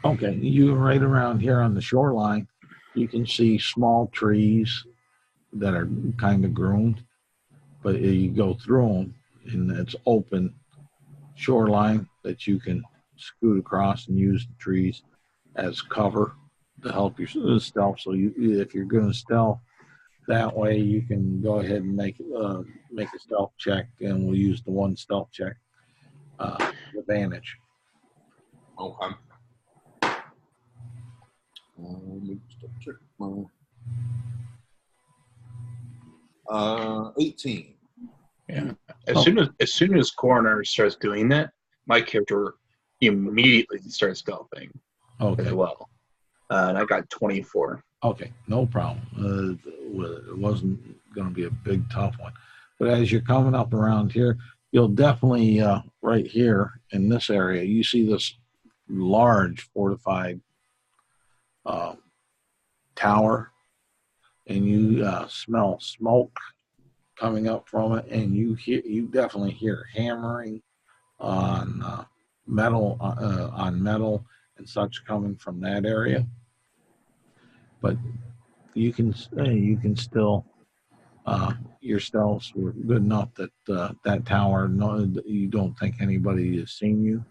Okay, you right around here on the shoreline, you can see small trees that are kind of groomed, but you go through them, and it's open shoreline that you can scoot across and use the trees as cover to help you stealth. So if you're going to stealth that way, you can go ahead and make a stealth check, and we'll use the one stealth check advantage. Okay. Let me just check my 18. Yeah. As soon as Coroner starts doing that, my character immediately starts stealthing. Okay. As well. And I got 24. Okay, no problem. It wasn't going to be a big tough one, but as you're coming up around here, you'll definitely right here in this area, you see this large fortified tower, and you smell smoke coming up from it, and you definitely hear hammering on metal and such coming from that area. But you can still your stealths were good enough that that tower, you don't think anybody has seen you.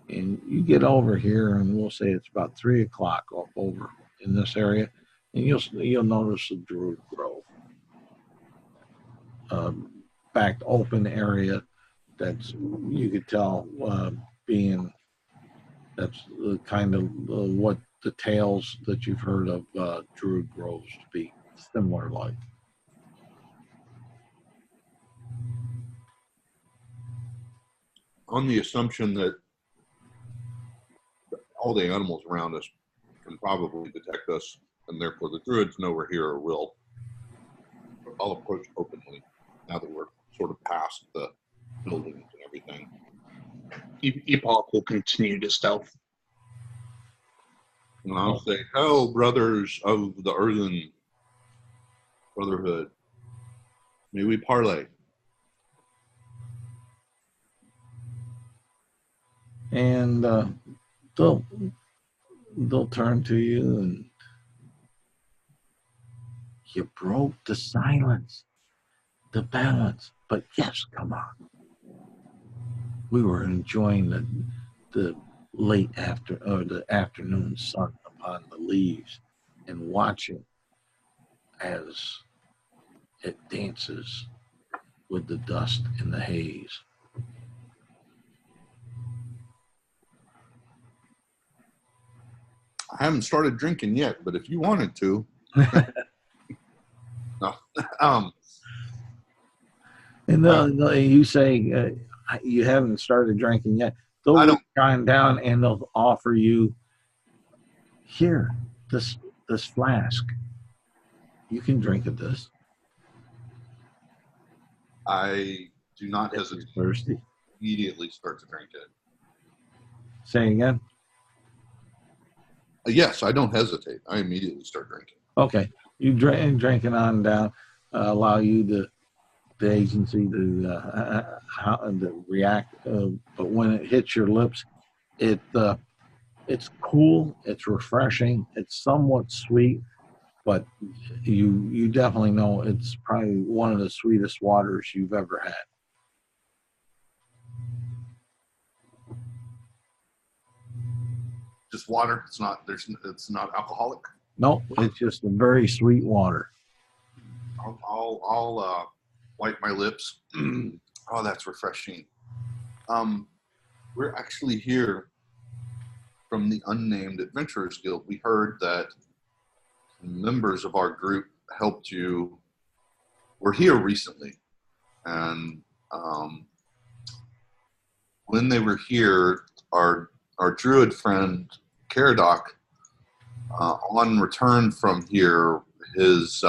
And you get over here, and we'll say it's about 3 o'clock over in this area, and you'll notice the Druid Grove, backed open area that's, you could tell, being, that's kind of what the tales that you've heard of Druid Groves to be similar like. On the assumption that all the animals around us can probably detect us, and therefore the druids know we're here or will, I'll approach openly now that we're sort of past the buildings and everything. Epoch will continue to stealth. And I'll say, "Hello, brothers of the Earthen Brotherhood. May we parley?" And they'll turn to you, and you broke the silence, the balance. But yes, come on. We were enjoying the the afternoon sun upon the leaves, and watching as it dances with the dust and the haze. I haven't started drinking yet, but if you wanted to. No. And you say you haven't started drinking yet. They'll I don't. reach down and they'll offer you, here, this flask. You can drink of this. I do not If hesitate. you're thirsty. Immediately start to drink it. Say again. Yes, I don't hesitate. I immediately start drinking. Okay, you drink it on down. Allow you the agency to react. But when it hits your lips, it's cool. It's refreshing. It's somewhat sweet, but you definitely know it's probably one of the sweetest waters you've ever had. Just water. It's not. It's not alcoholic. No, it's just a very sweet water. I'll wipe my lips. Oh, that's refreshing. We're actually here from the Unnamed Adventurers Guild. We heard that members of our group helped you. Were here recently, and when they were here, our druid friend Caradoc, on return from here, his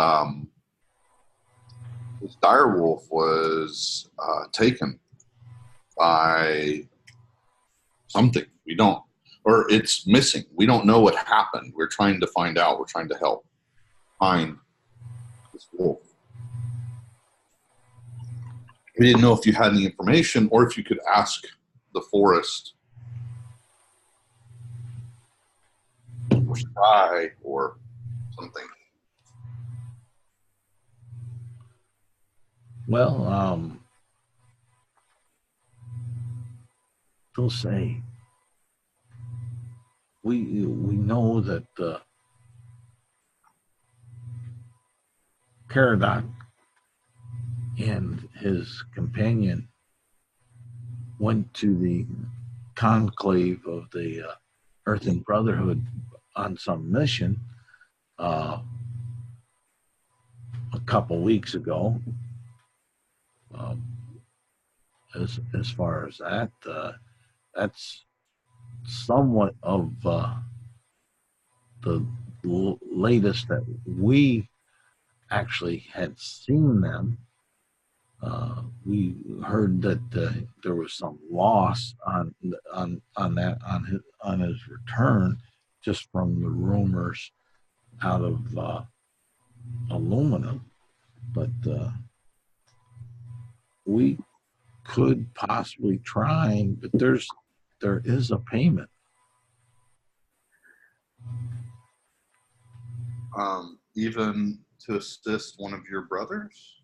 direwolf was taken by something. We don't, or it's missing. We don't know what happened. We're trying to find out. We're trying to help find this wolf. We didn't know if you had any information or if you could ask the forest or sky or something. Well, they'll say we know that Caradoc and his companion went to the conclave of the Earthen Brotherhood on some mission a couple weeks ago. As far as that, that's somewhat of the latest that we actually had seen them. We heard that there was some loss on his return, just from the rumors out of aluminum, but we could possibly try, but there is a payment. Even to assist one of your brothers?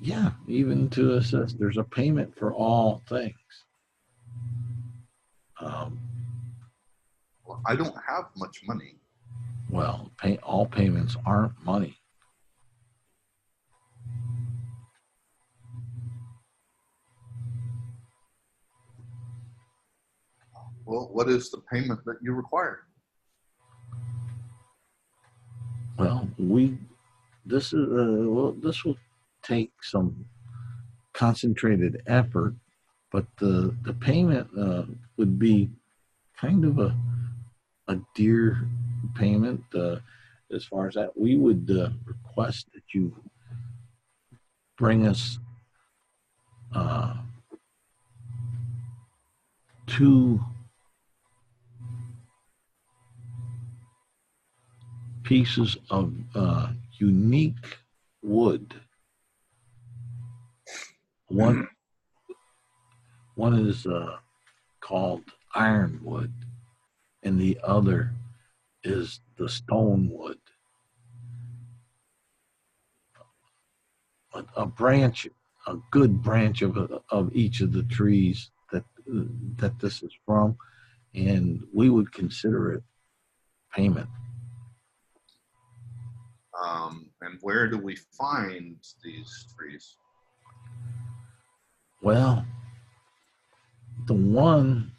Yeah, even to assist. There's a payment for all things. Well, I don't have much money. Well, all payments aren't money. Well, what is the payment that you require? Well, this will take some concentrated effort, but the payment would be kind of a dear payment. As far as that, we would request that you bring us 2 pieces of unique wood. One is called ironwood, and the other is the stonewood. A branch, a good branch of each of the trees that this is from, and we would consider it payment. And where do we find these trees? Well, the one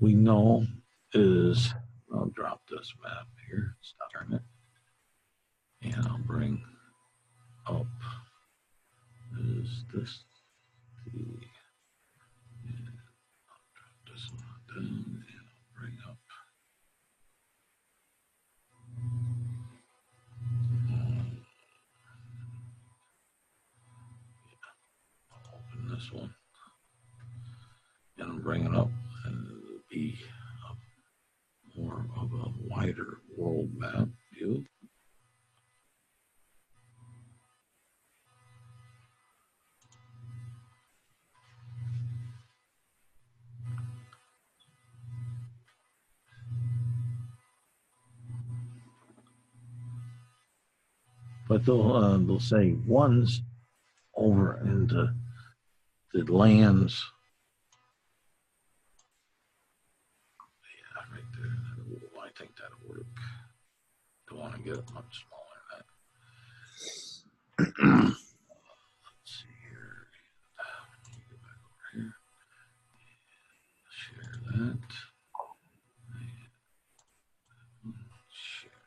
we know is, I'll drop this map here, start it, and I'll bring up is this the, and I'll drop this one down, and I'll bring up I'll open this one, and I'm bringing up, and it'll be more of a wider world map view. But they'll say one's over into the lands. Yeah, right there. I think that'll work. Don't want to get it much smaller than that. Let's see here. Let me get back over here. Share that. Share.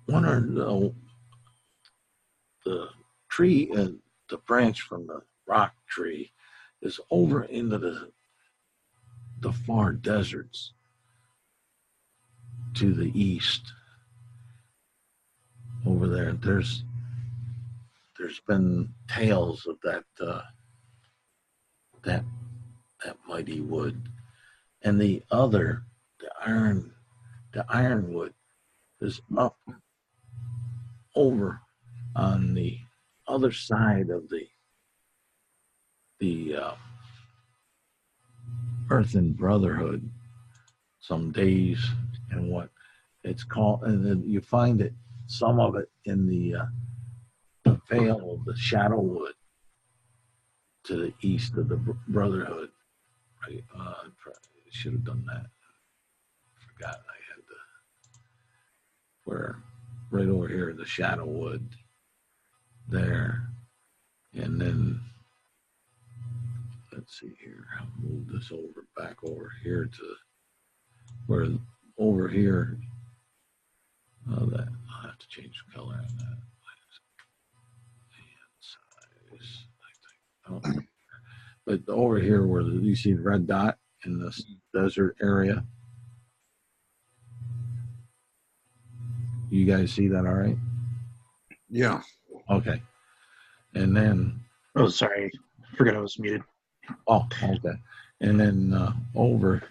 One or the tree and the branch from the rock tree is over into the far deserts to the east. Over there, there's been tales of that mighty wood, and the ironwood is up over on the other side of the Earthen Brotherhood. Some days and what it's called, and then you find it, some of it in the Vale of the Shadow Wood to the east of the Brotherhood. Right, I should have done that. Forgot I had to. Where right over here, the Shadow Wood there, and then let's see here. I'll move this over back over here to where over here. That I'll have to change the color on that. And size, I think. Oh. But over here, where you see the red dot in this desert area, you guys see that all right? Yeah. Okay. And then. Oh, sorry. I forgot I was muted. Oh, okay. And then over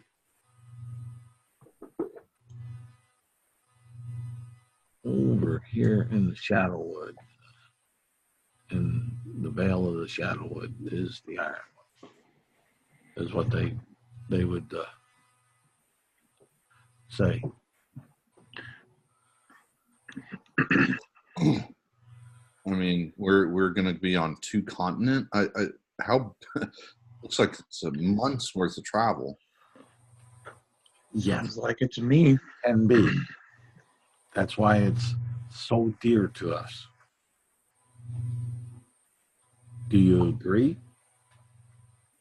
here in the Shadowwood, in the Vale of the Shadowwood, is the Ironwood. Is what they would say. I mean, we're going to be on 2 continents. How looks like it's a month's worth of travel. Yes, Sounds like it to me. can be. That's why it's so dear to us. Do you agree?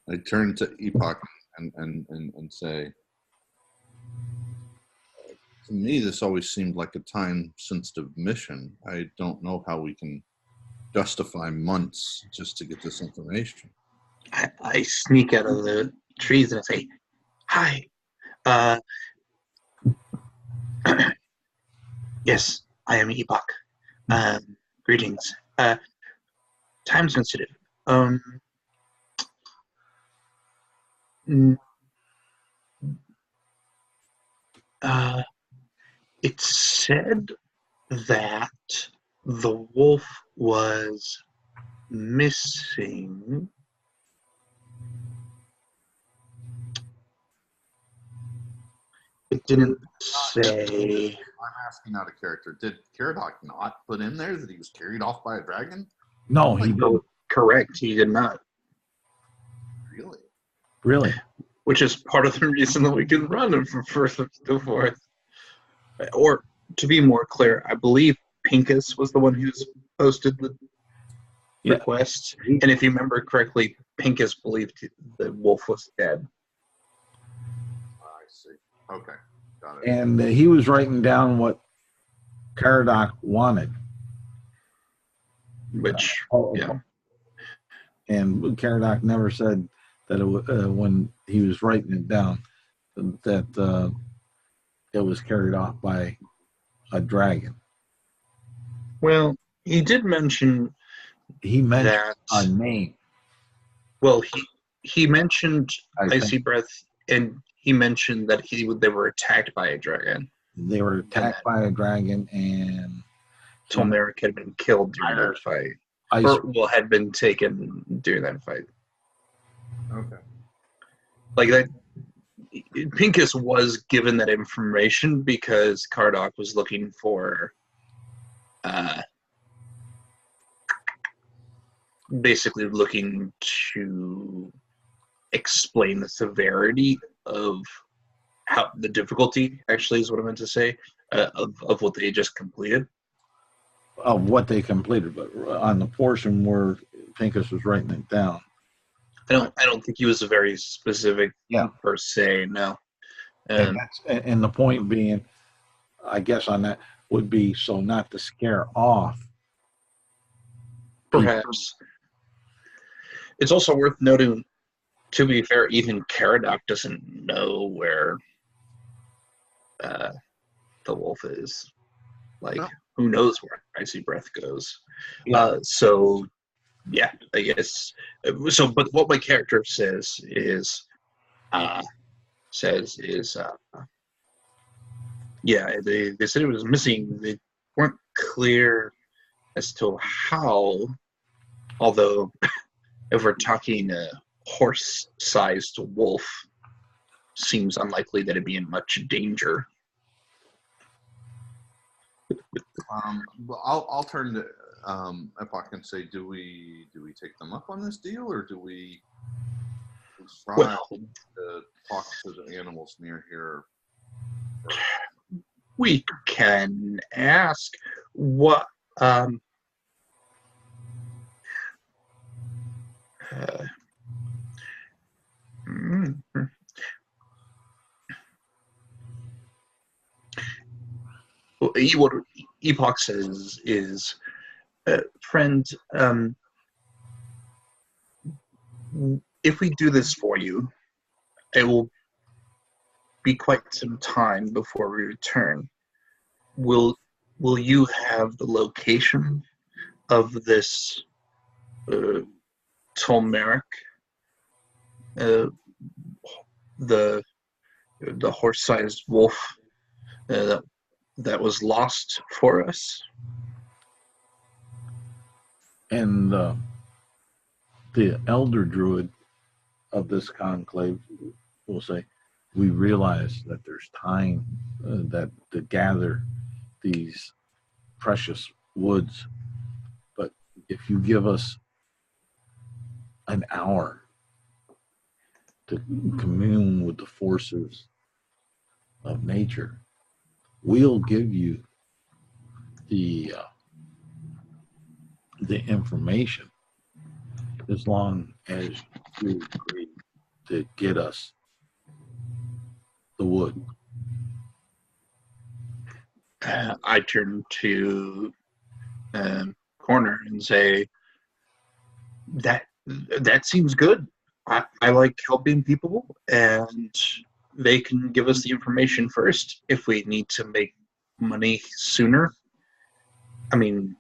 I turn to Epoch and say, to me, this always seemed like a time-sensitive mission. I don't know how we can justify months just to get this information. I sneak out of the trees and I say, "Hi, yes, I am Epoch. Greetings. Time sensitive. It said that the wolf was missing. It didn't say. I'm asking out of character. Did Caradoc not put in there that he was carried off by a dragon? No, he didn't. Correct, he did not. Really? Really? Which is part of the reason that we can run him from first to fourth. Or, to be more clear, I believe Pincus was the one who's posted Yeah. request. And if you remember correctly, Pincus believed the wolf was dead. I see. Okay, got it. And he was writing down what Caradoc wanted. Which, yeah. And Caradoc never said that when he was writing it down that it was carried off by a dragon. Well, he did mention He mentioned that a name. Well, he mentioned I icy think breath, and he mentioned that they were attacked by a dragon. they were attacked by a dragon, and Talmeric had been killed during that fight, had been taken during that fight. Okay. Like that, Pincus was given that information because Caradoc was looking for, basically looking to explain the severity of how the difficulty actually is what I meant to say of what they just completed. Of what they completed, but on the portion where Pincus was writing it down, I don't think he was very specific. Per se, no. And the point being, I guess on that would be so not to scare off. Perhaps. It's also worth noting, to be fair, even Caradoc doesn't know where the wolf is. Like, who knows where icy breath goes? Yeah. So, yeah, I guess. So, but what my character says is, yeah, they said it was missing. They weren't clear as to how, although if we're talking a horse-sized wolf, seems unlikely that it'd be in much danger. Well, I'll turn to Epoch and say, do we take them up on this deal, or do we try to talk to the animals near here? We can ask what what Epoch says is, friend, if we do this for you, it will be quite some time before we return. Will you have the location of this Talmeric, the horse-sized wolf that was lost for us? And the elder druid of this conclave will say, we realize that there's time that to gather these precious woods, but if you give us an hour to commune with the forces of nature, we'll give you the information, as long as you agree to get us the wood. I turn to Corner and say, that seems good. I like helping people, and they can give us the information first if we need to make money sooner. I mean,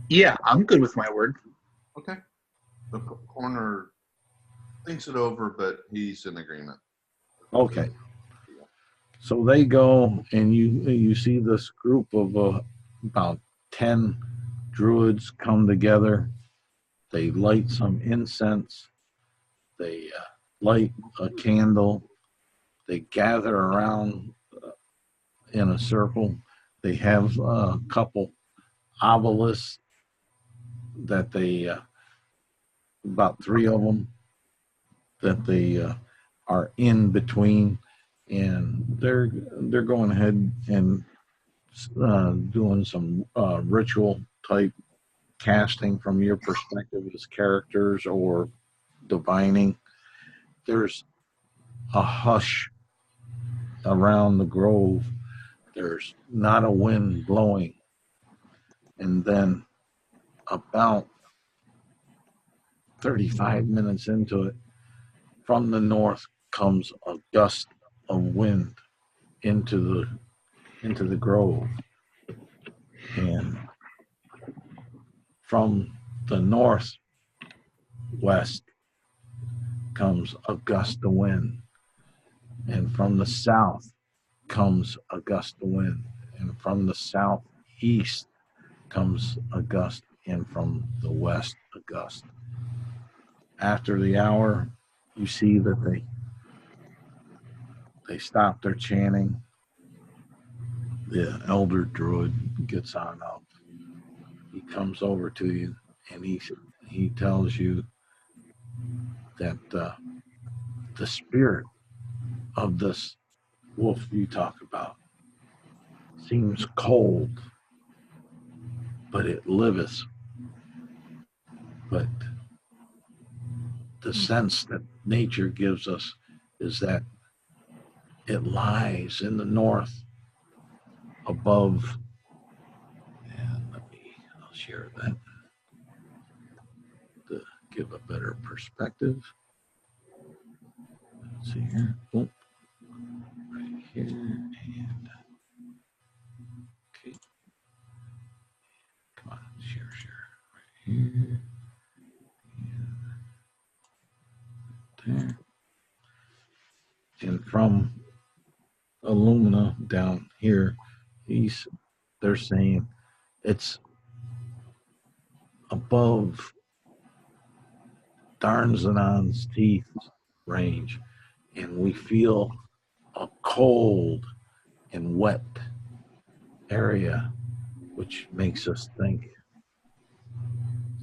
yeah, I'm good with my word. Okay. The Corner thinks it over, but he's in agreement. Okay. So they go, and you see this group of about 10 druids come together. They light some incense. They light a candle. They gather around in a circle. They have a couple obelisks that they, about 3 of them, that they are in between, and they're going ahead and doing some ritual type casting from your perspective as characters or divining. There's a hush around the grove. There's not a wind blowing. And then about 35 minutes into it, from the north comes a gust of wind into the grove. And from the northwest comes a gust of wind. And from the south comes a gust of wind. And from the southeast comes a gust. And from the west, a gust. After the hour, you see that they stop their chanting. The elder druid gets on up. He comes over to you and he tells you that the spirit of this wolf you talk about seems cold, but it liveth. But the sense that nature gives us is that it lies in the north above. And I'll share that to give a better perspective. Let's see here. Oh, right here. And okay. Come on, share. Right here. And there. And from Illumina down here, they're saying it's above Darnzanon's teeth range, and we feel a cold and wet area, which makes us think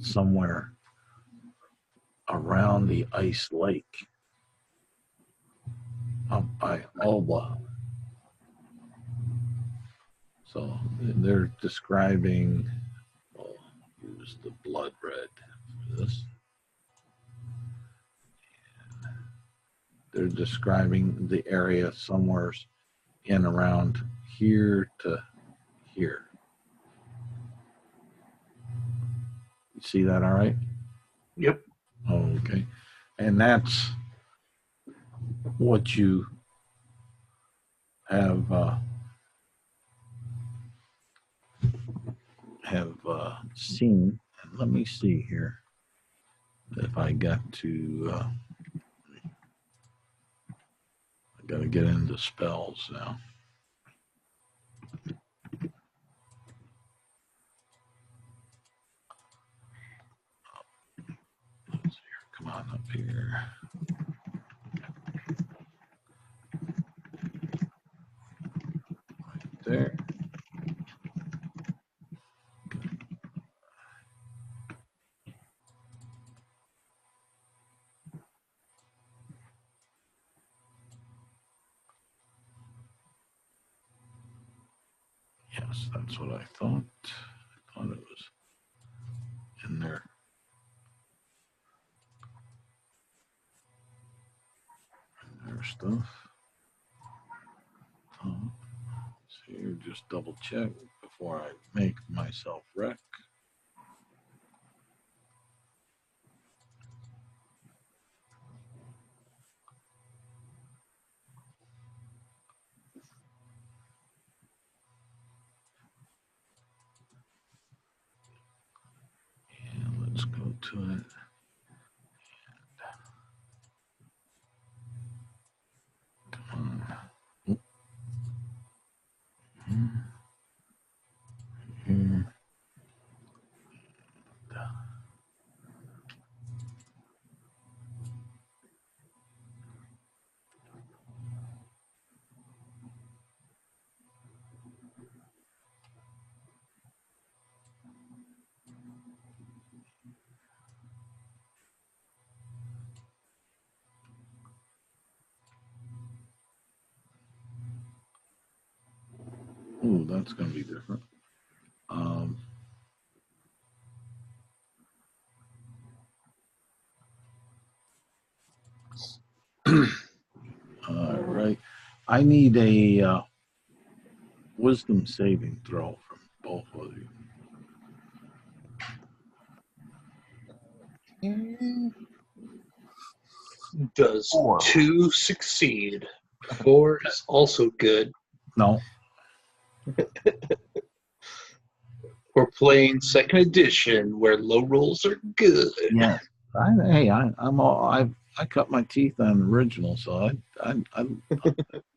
somewhere around the ice lake up by Alba. So they're describing, we'll use the blood red for this. They're describing the area somewhere in around here to here. You see that all right? Yep. Okay. And that's what you have seen. And let me see here if I got to, I got to get into spells now. Let's see here. Come on up here. Right there. Yes, that's what I thought. I thought it was in there. In their stuff. So here, just double check before I make myself wreck. And let's go to it. Come on. Here. Ooh, that's going to be different. All right. I need a wisdom saving throw from both of you. Does 4. 2 succeed? 4 is also good. No. We're playing second edition where low rolls are good. Yeah. I cut my teeth on original, so I'm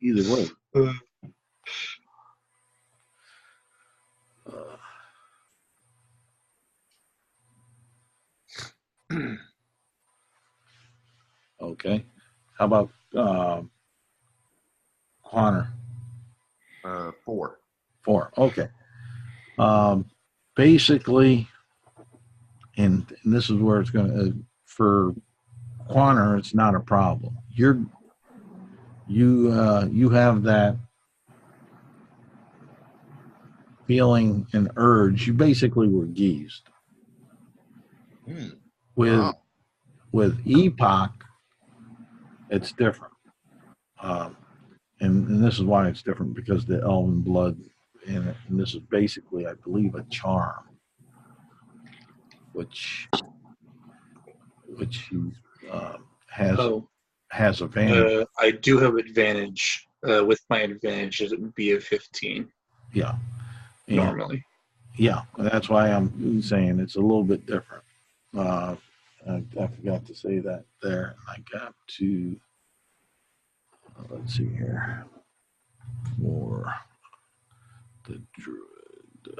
either way. Okay. How about Connor? 4. 4. Okay. Basically, and this is where it's going to, for Quanner, it's not a problem. You have that feeling and urge. You basically were geezed. With Epoch, it's different. And this is why it's different, because the elven blood in it. And this is basically, I believe, a charm, which he has advantage. I do have advantage. With my advantage, it would be a 15. Yeah. And normally. Yeah, that's why I'm saying it's a little bit different. I forgot to say that there. I got to, let's see here, for the druid,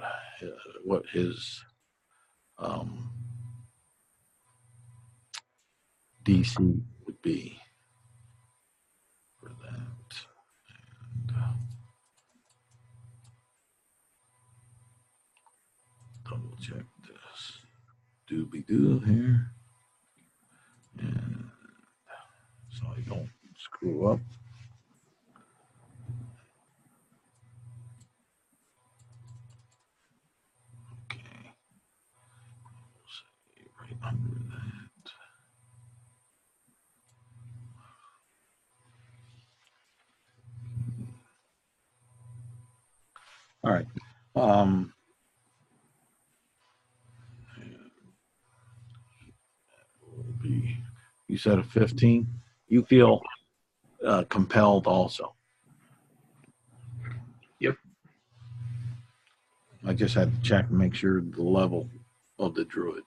what his DC would be for that. And, double check this doobie-doo here. And so I don't screw up. Okay. We'll say right under that. All right. You said a 15. You feel compelled also. Yep. I just had to check and make sure the level of the druid.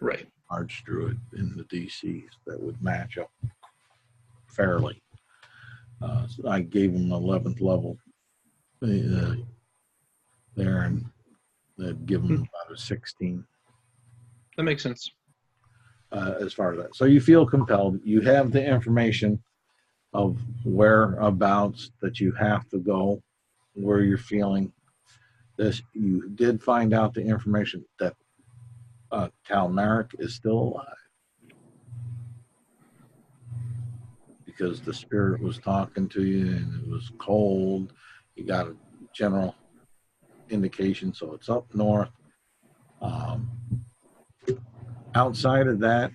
Right. Archdruid in the DCs that would match up fairly. So I gave him 11th level there, and they'd give him about a 16. That makes sense. As far as that. So you feel compelled. You have the information of whereabouts that you have to go, where you're feeling this. You did find out the information that Talmeric is still alive, because the spirit was talking to you and it was cold. You got a general indication, so it's up north. Outside of that,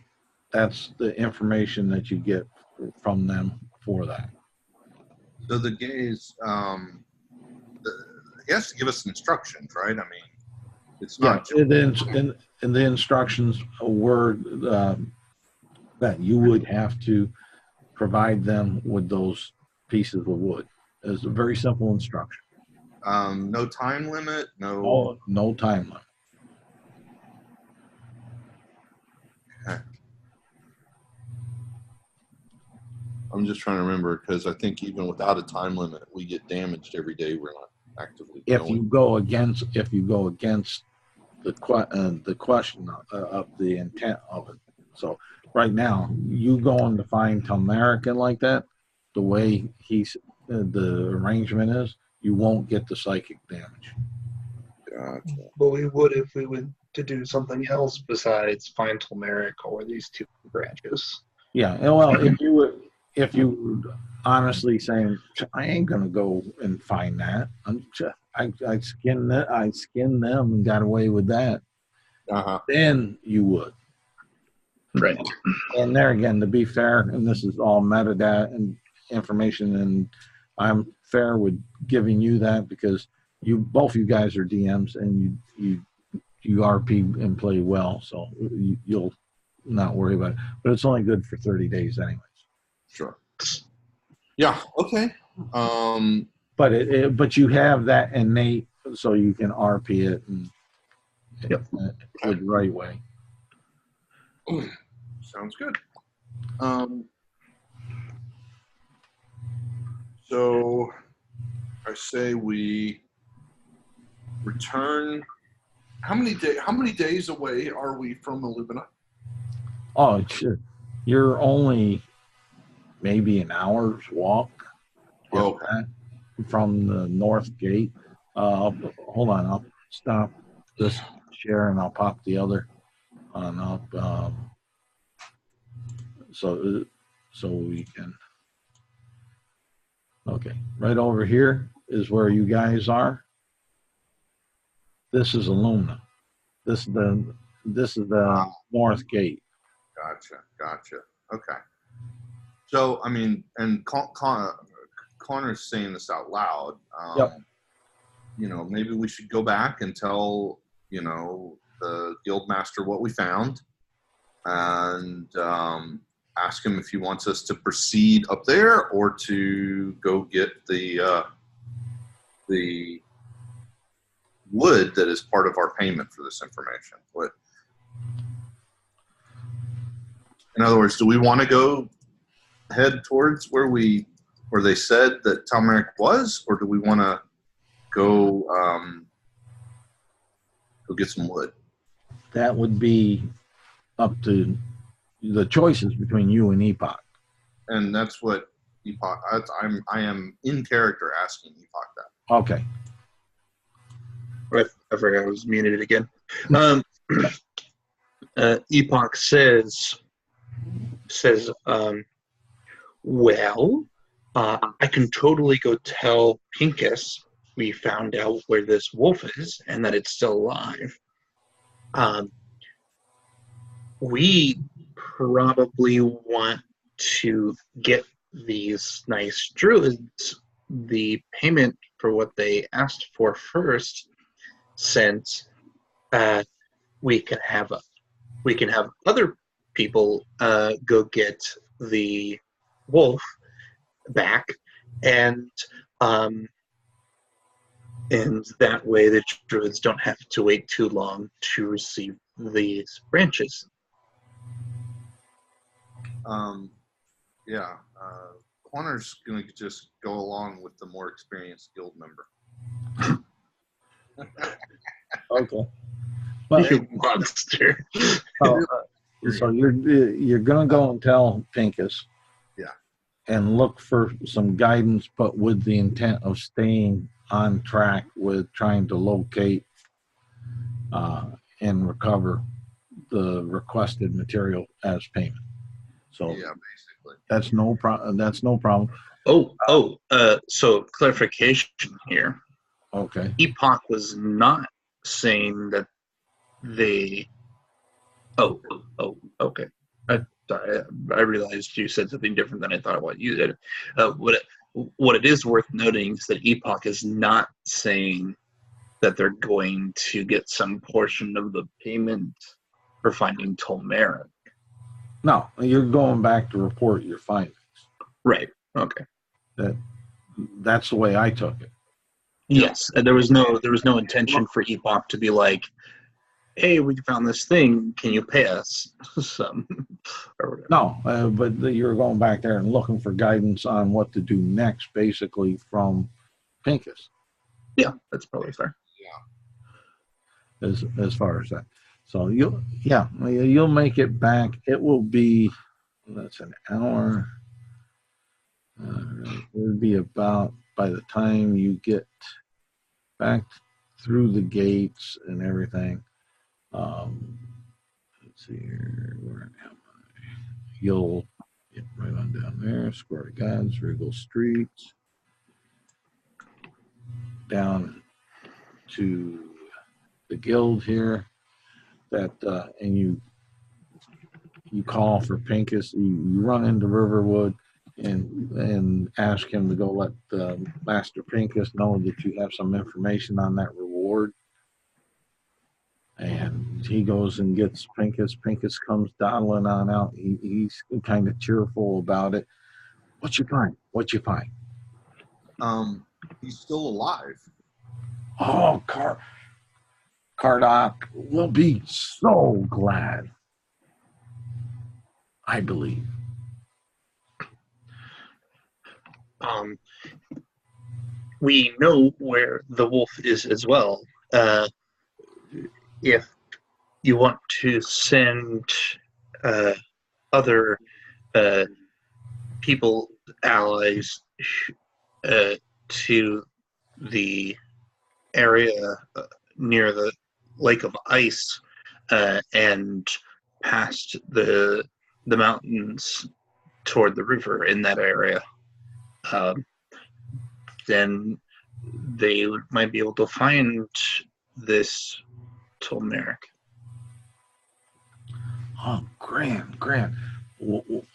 that's the information that you get from them for that. So the gaze, he has to give us instructions, right? I mean, it's not. Yeah, and the instructions were that you would have to provide them with those pieces of wood. It's a very simple instruction. No time limit, no. No time limit. Okay. I'm just trying to remember, because I think even without a time limit, we get damaged every day. We're not actively. If you go against the question of the intent of it. So right now, you going to find Talmeric like that, the way the arrangement is, you won't get the psychic damage. Gotcha. But we would if we would to do something else besides find Talmeric or these two branches. Yeah, well, if you honestly saying, I ain't gonna go and find that. I skinned them and got away with that. Then you would. Right. And there again, to be fair, and this is all metadata and information, and I'm fair with giving you that because both you guys are DMs and you RP and play well, so you'll not worry about it. But it's only good for 30 days anyways. Sure. Yeah. Okay. But you have that innate, so you can RP it and the right way. Sounds good. So I say we return. How many days away are we from Illumina? Oh, shit. You're only maybe an hour's walk from the north gate. Hold on, I'll stop this share and I'll pop the other on up. So we can. Okay, right over here is where you guys are. This is Illumina. This is the north gate. Gotcha. Okay. So I mean, and Connor's saying this out loud. You know, maybe we should go back and tell the guild master what we found, and ask him if he wants us to proceed up there or to go get the wood that is part of our payment for this information. What? In other words, do we want to go head towards where they said that Talmeric was, or do we want to go get some wood? That would be up to the choices between you and Epoch. And that's what Epoch. I am in character asking Epoch that. Okay. I forgot I was muted again. Epoch says, well, I can totally go tell Pincus we found out where this wolf is and that it's still alive. We probably want to get these nice druids the payment for what they asked for first, since we can have other people go get the wolf back, and that way the druids don't have to wait too long to receive these branches. Corner's going to just go along with the more experienced guild member. Okay. But, you monster. So you're going to go and tell Pincus. Yeah. And look for some guidance, but with the intent of staying on track with trying to locate and recover the requested material as payment. So yeah, basically, that's no problem. So clarification here. Okay. Epoch was not saying that they. Okay. I realized you said something different than I thought what you did. What it is worth noting is that Epoch is not saying that they're going to get some portion of the payment for finding Talmeric. No, you're going back to report your findings. Right. Okay. That's the way I took it. Yes, and there was no intention for Epoch to be like, hey, we found this thing, can you pay us some? Or whatever. No, but you're going back there and looking for guidance on what to do next, basically, from Pincus. Yeah, that's probably fair. Yeah. As far as that. So you'll make it back. It will be, that's an hour. It'll be about, by the time you get back through the gates and everything. Let's see here. Where am I? You'll get right on down there. here, Square of Gods, Regal Streets, down to the guild here. That and you call for Pincus. You run into Riverwood and ask him to go let Master Pincus know that you have some information on that reward. And he goes and gets Pincus. Pincus comes dawdling on out. He's kind of cheerful about it. What you find? What you find? He's still alive. Oh, Caradoc will be so glad. I believe. We know where the wolf is as well. If you want to send other people, allies, to the area near the Lake of Ice and past the mountains toward the river in that area, then they might be able to find this Talmeric. Oh, grand.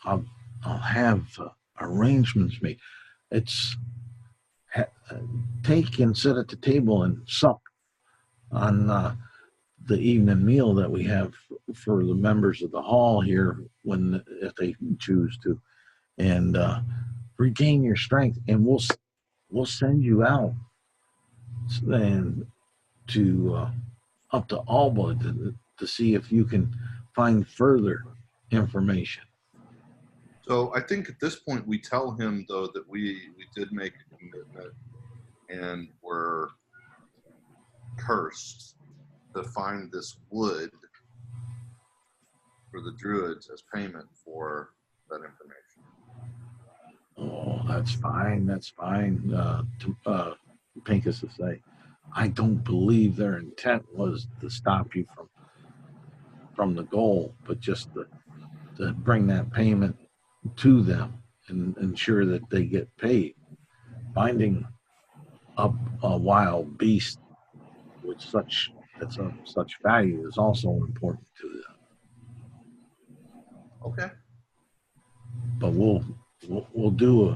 I'll have arrangements made. It's take and sit at the table and sup on the evening meal that we have for the members of the hall here if they choose to, and regain your strength, and we'll send you out and to up to Alba to see if you can find further information. So I think at this point we tell him, though, that we did make a commitment and we're cursed to find this wood for the druids as payment for that information. Oh, that's fine. Pincus to say, I don't believe their intent was to stop you from the goal, but just to bring that payment to them and ensure that they get paid. Finding a wild beast with such value is also important to them. Okay. But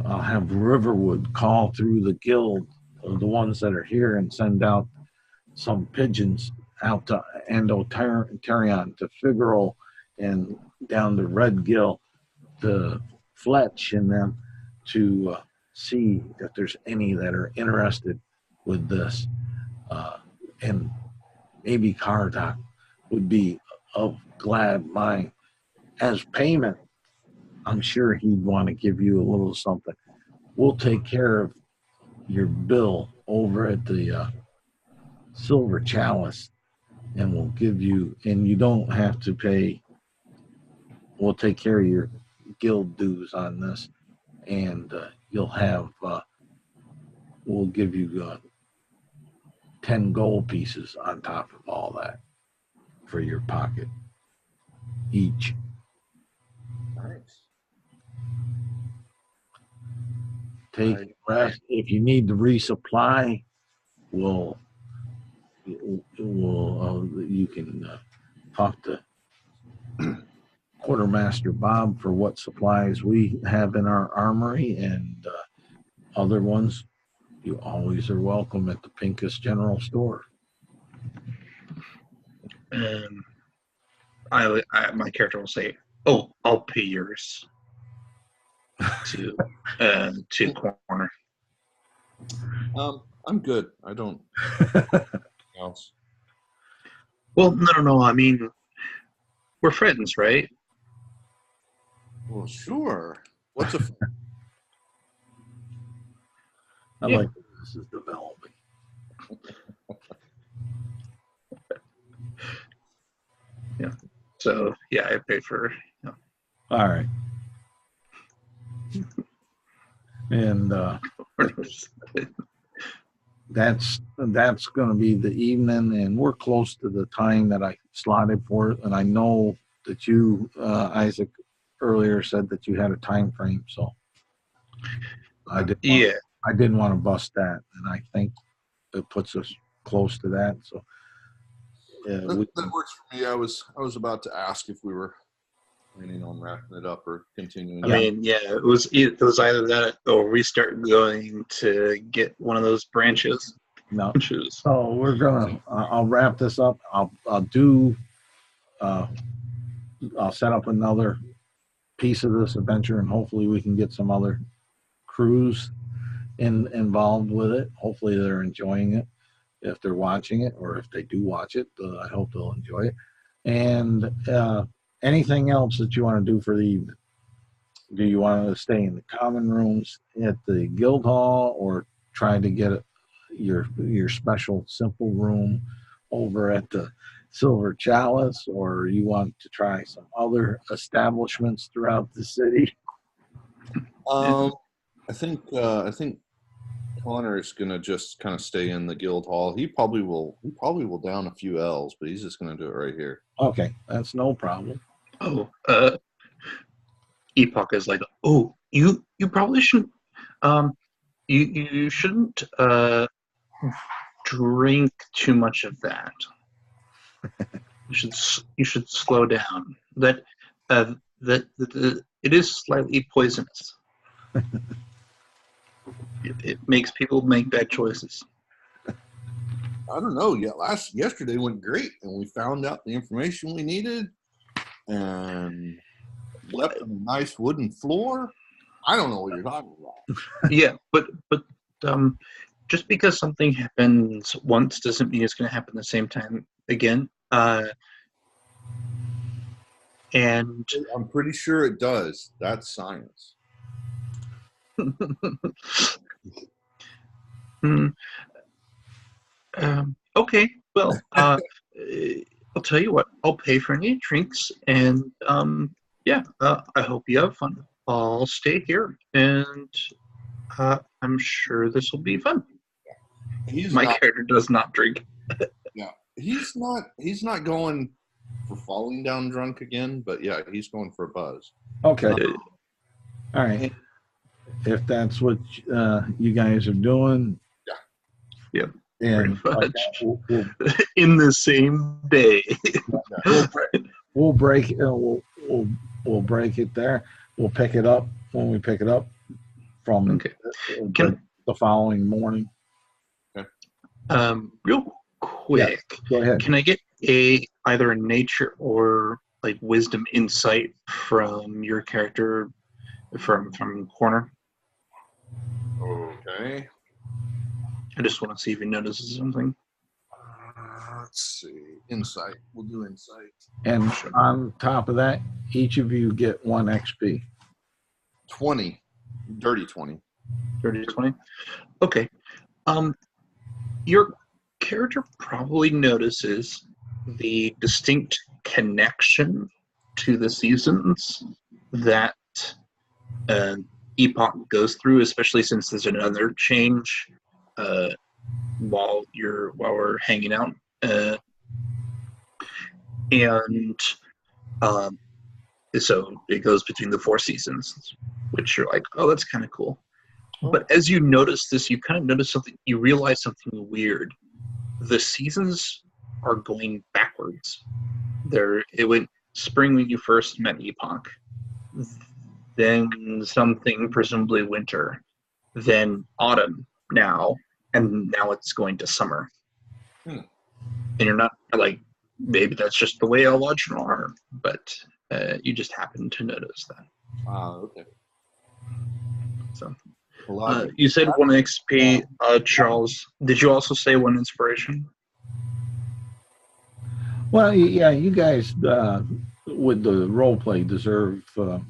I'll have Riverwood call through the guild of the ones that are here and send out some pigeons out to Ando-Tarion, to Figaro, and down to Red Gill, to Fletch and them, to see if there's any that are interested with this. And maybe Caradoc would be of glad mind. As payment, I'm sure he'd want to give you a little something. We'll take care of your bill over at the Silver Chalice, and we'll give you, and you don't have to pay. We'll take care of your guild dues on this, and you'll have, we'll give you 10 gold pieces on top of all that for your pocket each. Nice. Take a rest. If you need to resupply, you can talk to Quartermaster Bob for what supplies we have in our armory, and other ones, you always are welcome at the Pincus General Store. My character will say, "Oh, I'll pay yours." to Corner. I'm good. I don't. else. Well, no. I mean, we're friends, right? Well, sure. What's a? I like this is developing. Yeah. So yeah, I pay for. All right. And that's going to be the evening, and we're close to the time that I slotted for it. And I know that you, Isaac, earlier said that you had a time frame, so I did. Yeah. I didn't want to bust that, and I think it puts us close to that. So That works for me. I was about to ask if we were planning on wrapping it up or continuing. I mean, yeah, it was either that or we start going to get one of those branches. no. So we're gonna. I'll wrap this up. I'll set up another piece of this adventure, and hopefully we can get some other crews involved with it. Hopefully they're enjoying it. If they're watching it, or if they do watch it, I hope they'll enjoy it. And anything else that you want to do for the evening? Do you want to stay in the common rooms at the guild hall, or try to get your special simple room over at the Silver Chalice, or you want to try some other establishments throughout the city? I think Connor is gonna just kind of stay in the guild hall. He probably will down a few L's, but he's just gonna do it right here. Okay, that's no problem. Oh, Epoch is like, oh, you probably shouldn't, you shouldn't drink too much of that. You should slow down. That it is slightly poisonous. It makes people make bad choices. I don't know. Yesterday went great, and we found out the information we needed, and left on a nice wooden floor. I don't know what you're talking about. Yeah, but just because something happens once doesn't mean it's going to happen the same time again. And I'm pretty sure it does. That's science. Okay, well, I'll tell you what. I'll pay for any drinks, and I hope you have fun. I'll stay here, and I'm sure this will be fun. My character does not drink. Yeah, he's not going for falling down drunk again, but yeah, he's going for a buzz. Okay. All right. If that's what you guys are doing. Yeah. And we'll in the same day. we'll break it. We'll break it there. We'll pick it up when we pick it up from the following morning. Okay. Real quick. Yeah, go ahead. Can I get either a nature or like wisdom insight from your character from Corner? Okay. I just want to see if he notices something. Let's see. Insight. We'll do insight. And on top of that, each of you get 1 XP. 20. Dirty 20. Dirty 20? Okay. Your character probably notices the distinct connection to the seasons that Epoch goes through, especially since there's another change while we're hanging out, and so it goes between the 4 seasons, which you're like, oh, that's kind of cool. But as you notice this, you kind of notice something. You realize something weird. The seasons are going backwards. It went spring when you first met Epoch, then something presumably winter, then autumn now, and now it's going to summer. And you're not like, maybe that's just the way Eladrin are, but you just happen to notice that. Okay. So you said 1 XP, Charles. Did you also say 1 inspiration? Well, yeah, you guys with the role play deserve 1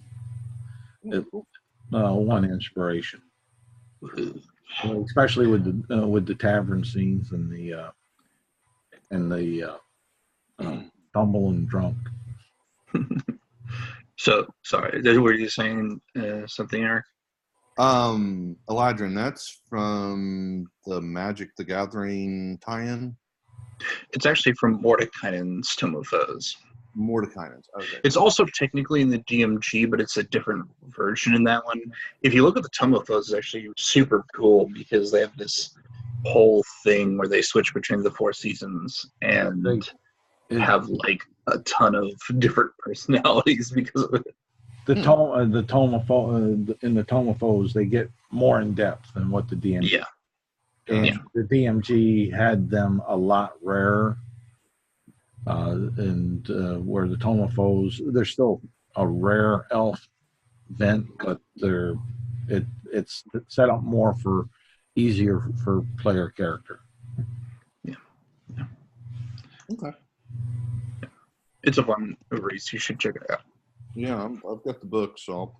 inspiration, especially with the tavern scenes and the tumble and drunk. So sorry, were you saying something, Eric? Eladrin, that's from the Magic the Gathering tie-in. It's actually from Mordekainen's Tome of Foes. Mordenkainen's. Okay. It's also technically in the DMG, but it's a different version in that one. If you look at the Tomofos, it's actually super cool because they have this whole thing where they switch between the 4 seasons and have like a ton of different personalities because of it. The Tomofo in the Tomofos, they get more in depth than what the DMG. Yeah. And the DMG had them a lot rarer. And where the Tomofos, they're still a rare elf vent, but it's set up more for easier for player character. Yeah. Okay. It's a fun race. You should check it out. Yeah, I've got the book, so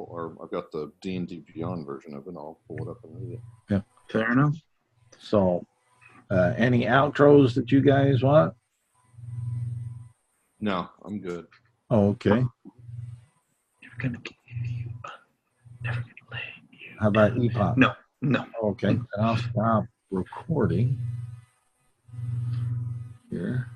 I've got the D&D Beyond version of it. I'll pull it up and read it. Yeah. Fair enough. So, any outros that you guys want? No, I'm good. Oh, okay. Never gonna give you. Never gonna let you. How about EPOP? No. Okay. And I'll stop recording here.